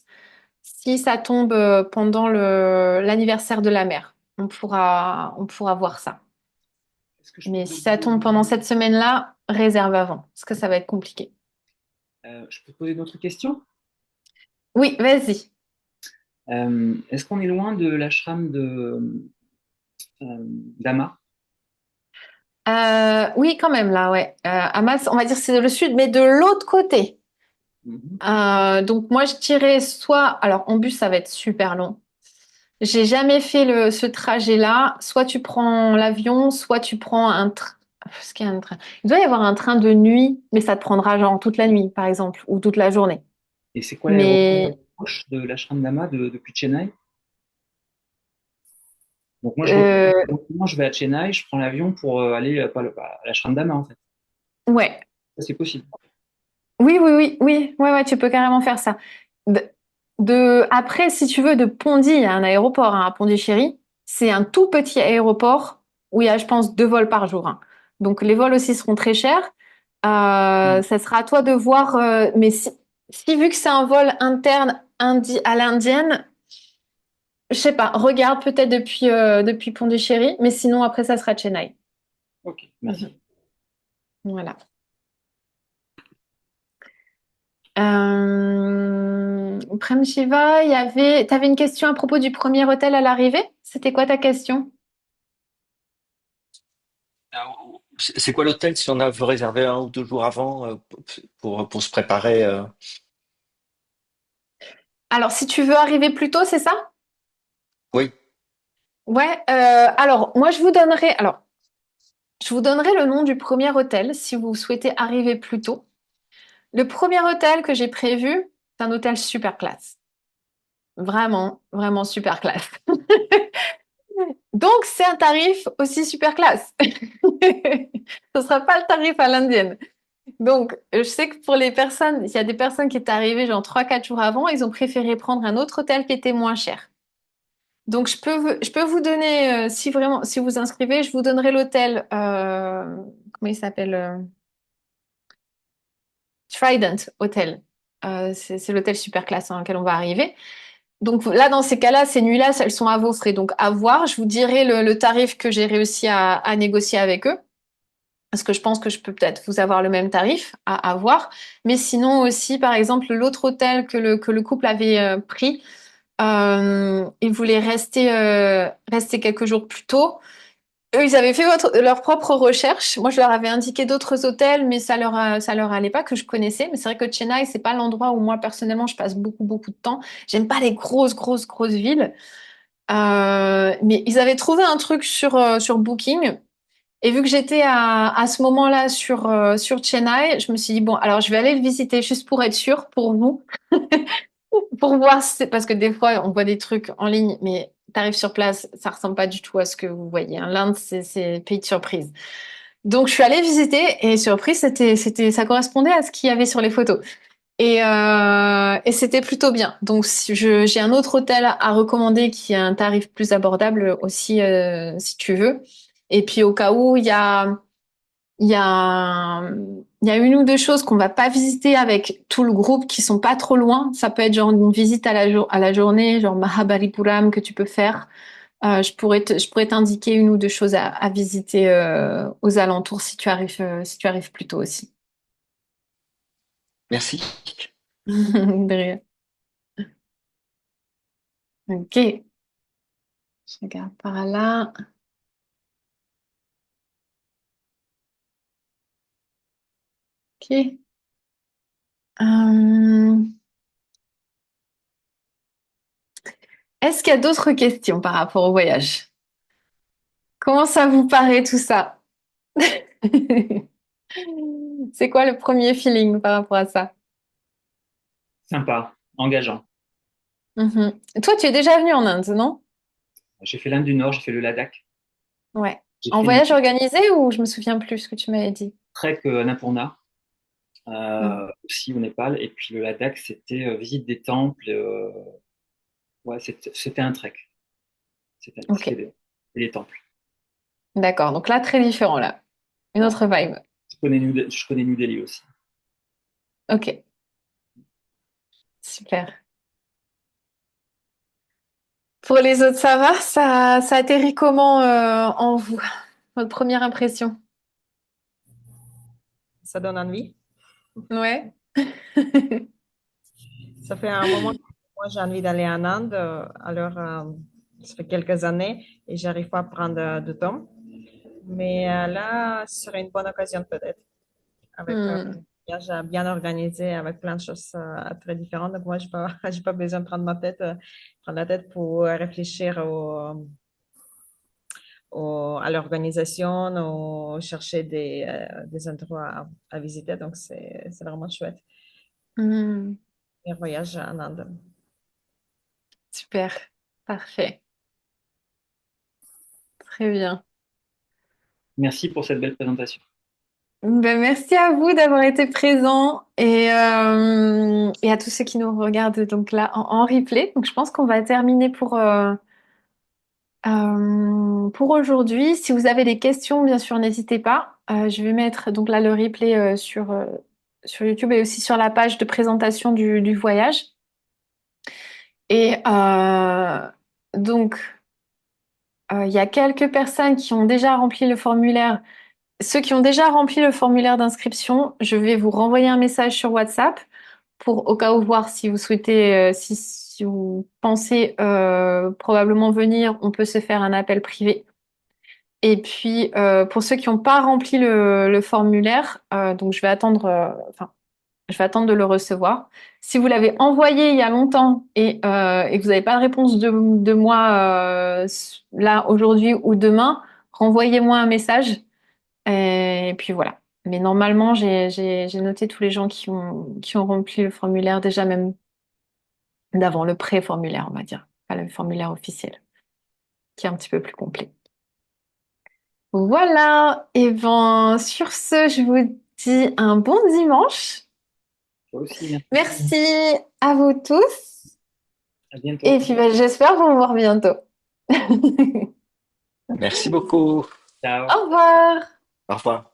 si ça tombe pendant l'anniversaire de la mère. On pourra voir ça. Est-ce que je peux Mais te si ça demander, tombe pendant cette semaine-là, réserve avant, parce que ça va être compliqué. je peux te poser d'autres questions? Oui, vas-y. Est-ce qu'on est loin de l'ashram d'Ama? Oui, quand même, là, ouais. Hamas, on va dire que c'est le sud, mais de l'autre côté. Mhm. Donc moi, je dirais soit, alors en bus, ça va être super long. J'ai jamais fait ce trajet-là. Soit tu prends l'avion, soit tu prends un train. Est-ce qu'il y a un train? Il doit y avoir un train de nuit, mais ça te prendra genre toute la nuit, par exemple, ou toute la journée. Et c'est quoi l'aéroport Mais proche de l'ashram d'Ama depuis Chennai? Donc moi, Euh, moi, je vais à Chennai, je prends l'avion pour aller pas à l'ashram d'Ama, en fait. ouais. Ça, c'est possible. Oui, oui, oui, oui, ouais, ouais, tu peux carrément faire ça. De, après, si tu veux, de Pondy, il y a un aéroport, hein, à Pondichéry. C'est un tout petit aéroport où il y a, je pense, 2 vols par jour, hein. Donc les vols aussi seront très chers. Mm. Ça sera à toi de voir. Mais si vu que c'est un vol interne à l'indienne, je sais pas, regarde peut-être depuis Pondichéry, mais sinon après ça sera Chennai. Ok, Mhm. merci. Voilà. Prem Shiva, t'avais une question à propos du premier hôtel à l'arrivée? C'était quoi ta question? C'est quoi l'hôtel si on a veut réserver 1 ou 2 jours avant pour se préparer Alors, si tu veux arriver plus tôt, c'est ça? Oui, Ouais. Alors, moi, je vous donnerai le nom du premier hôtel si vous souhaitez arriver plus tôt. Le premier hôtel que j'ai prévu, c'est un hôtel super classe. Vraiment, vraiment super classe. Donc, c'est un tarif aussi super classe. Ce sera pas le tarif à l'indienne. Donc, je sais que pour les personnes, il y a des personnes qui étaient arrivées genre 3, 4 jours avant, ils ont préféré prendre un autre hôtel qui était moins cher. Donc, je peux vous donner, si vraiment, si vous inscrivez, je vous donnerai l'hôtel, comment il s'appelle? Trident Hotel. C'est l'hôtel super classe, hein, auquel on va arriver. Donc là, dans ces cas-là, ces nuits-là, elles sont à vos frais. Donc à voir, je vous dirai le tarif que j'ai réussi à négocier avec eux. Parce que je pense que je peux peut-être vous avoir le même tarif à voir. Mais sinon aussi, par exemple, l'autre hôtel que le couple avait pris, ils voulaient rester quelques jours plus tôt. Eux, ils avaient fait leur propre recherche. Moi, je leur avais indiqué d'autres hôtels, mais ça leur allait pas, que je connaissais. Mais c'est vrai que Chennai, c'est pas l'endroit où moi, personnellement, je passe beaucoup, beaucoup de temps. J'aime pas les grosses, grosses, grosses villes. Mais ils avaient trouvé un truc sur Booking. Et vu que j'étais à ce moment-là sur Chennai, je me suis dit, bon, alors je vais aller le visiter juste pour être sûre, pour vous, pour voir si parce que des fois, on voit des trucs en ligne, mais t'arrives sur place, ça ressemble pas du tout à ce que vous voyez, hein. L'Inde, c'est pays de surprise. Donc, je suis allée visiter et surprise, ça correspondait à ce qu'il y avait sur les photos. Et c'était plutôt bien. Donc, si j'ai un autre hôtel à recommander qui a un tarif plus abordable aussi, si tu veux. Et puis, au cas où il y a, il y a 1 ou 2 choses qu'on va pas visiter avec tout le groupe qui sont pas trop loin. Ça peut être genre une visite à la journée, genre Mahabalipuram que tu peux faire. Je pourrais t'indiquer 1 ou 2 choses à visiter aux alentours si tu arrives plus tôt aussi. merci. De rien. Ok, je regarde par là. Ok. Euh, Est-ce qu'il y a d'autres questions par rapport au voyage? Comment ça vous paraît tout ça? C'est quoi le premier feeling par rapport à ça? Sympa, engageant. Mhm. Toi, tu es déjà venu en Inde, non? J'ai fait l'Inde du Nord, j'ai fait le Ladakh, Ouais. j'ai En fait une voyage organisé ou je me souviens plus ce que tu m'avais dit? trek Annapurna, Mhm. aussi au Népal, et puis le Ladakh, c'était visite des temples. Ouais, c'était un trek. Ok, C'était des temples. d'accord. Donc là, très différent là. Une Ouais. autre vibe. Je connais New Delhi aussi. Ok, super. Pour les autres, ça va? Ça atterrit comment en vous? Votre première impression? Ça donne envie. Ouais. Ça fait un moment que moi j'ai envie d'aller en Inde. Ça fait quelques années et j'arrive pas à prendre de temps. Mais là, ce serait une bonne occasion peut-être, avec un Hmm. voyage bien organisé, avec plein de choses très différentes. Donc moi, j'ai pas besoin de prendre la tête pour réfléchir à l'organisation ou chercher des endroits à visiter. Donc c'est vraiment chouette. Hmm. Un voyage en Inde. Super. Parfait. Très bien. Merci pour cette belle présentation. Ben, merci à vous d'avoir été présents et à tous ceux qui nous regardent donc là en replay. Donc je pense qu'on va terminer pour aujourd'hui. Si vous avez des questions, bien sûr, n'hésitez pas. Je vais mettre donc là le replay sur YouTube et aussi sur la page de présentation du voyage. Et donc, il y a quelques personnes qui ont déjà rempli le formulaire. Ceux qui ont déjà rempli le formulaire d'inscription, je vais vous renvoyer un message sur WhatsApp pour au cas où voir si vous souhaitez, si vous pensez probablement venir, on peut se faire un appel privé. Et puis pour ceux qui n'ont pas rempli le formulaire, donc je vais attendre de le recevoir. Si vous l'avez envoyé il y a longtemps et que vous n'avez pas de réponse de moi là aujourd'hui ou demain, renvoyez-moi un message. Et puis voilà. Mais normalement, j'ai noté tous les gens qui ont rempli le formulaire déjà même d'avant, le pré-formulaire, on va dire, pas le formulaire officiel, qui est un petit peu plus complet. Voilà. Et ben, sur ce, je vous dis un bon dimanche. Toi aussi, merci. Merci à vous tous. À bientôt. Et puis, ben, j'espère vous revoir bientôt. Merci beaucoup. Ciao. Au revoir. Au revoir.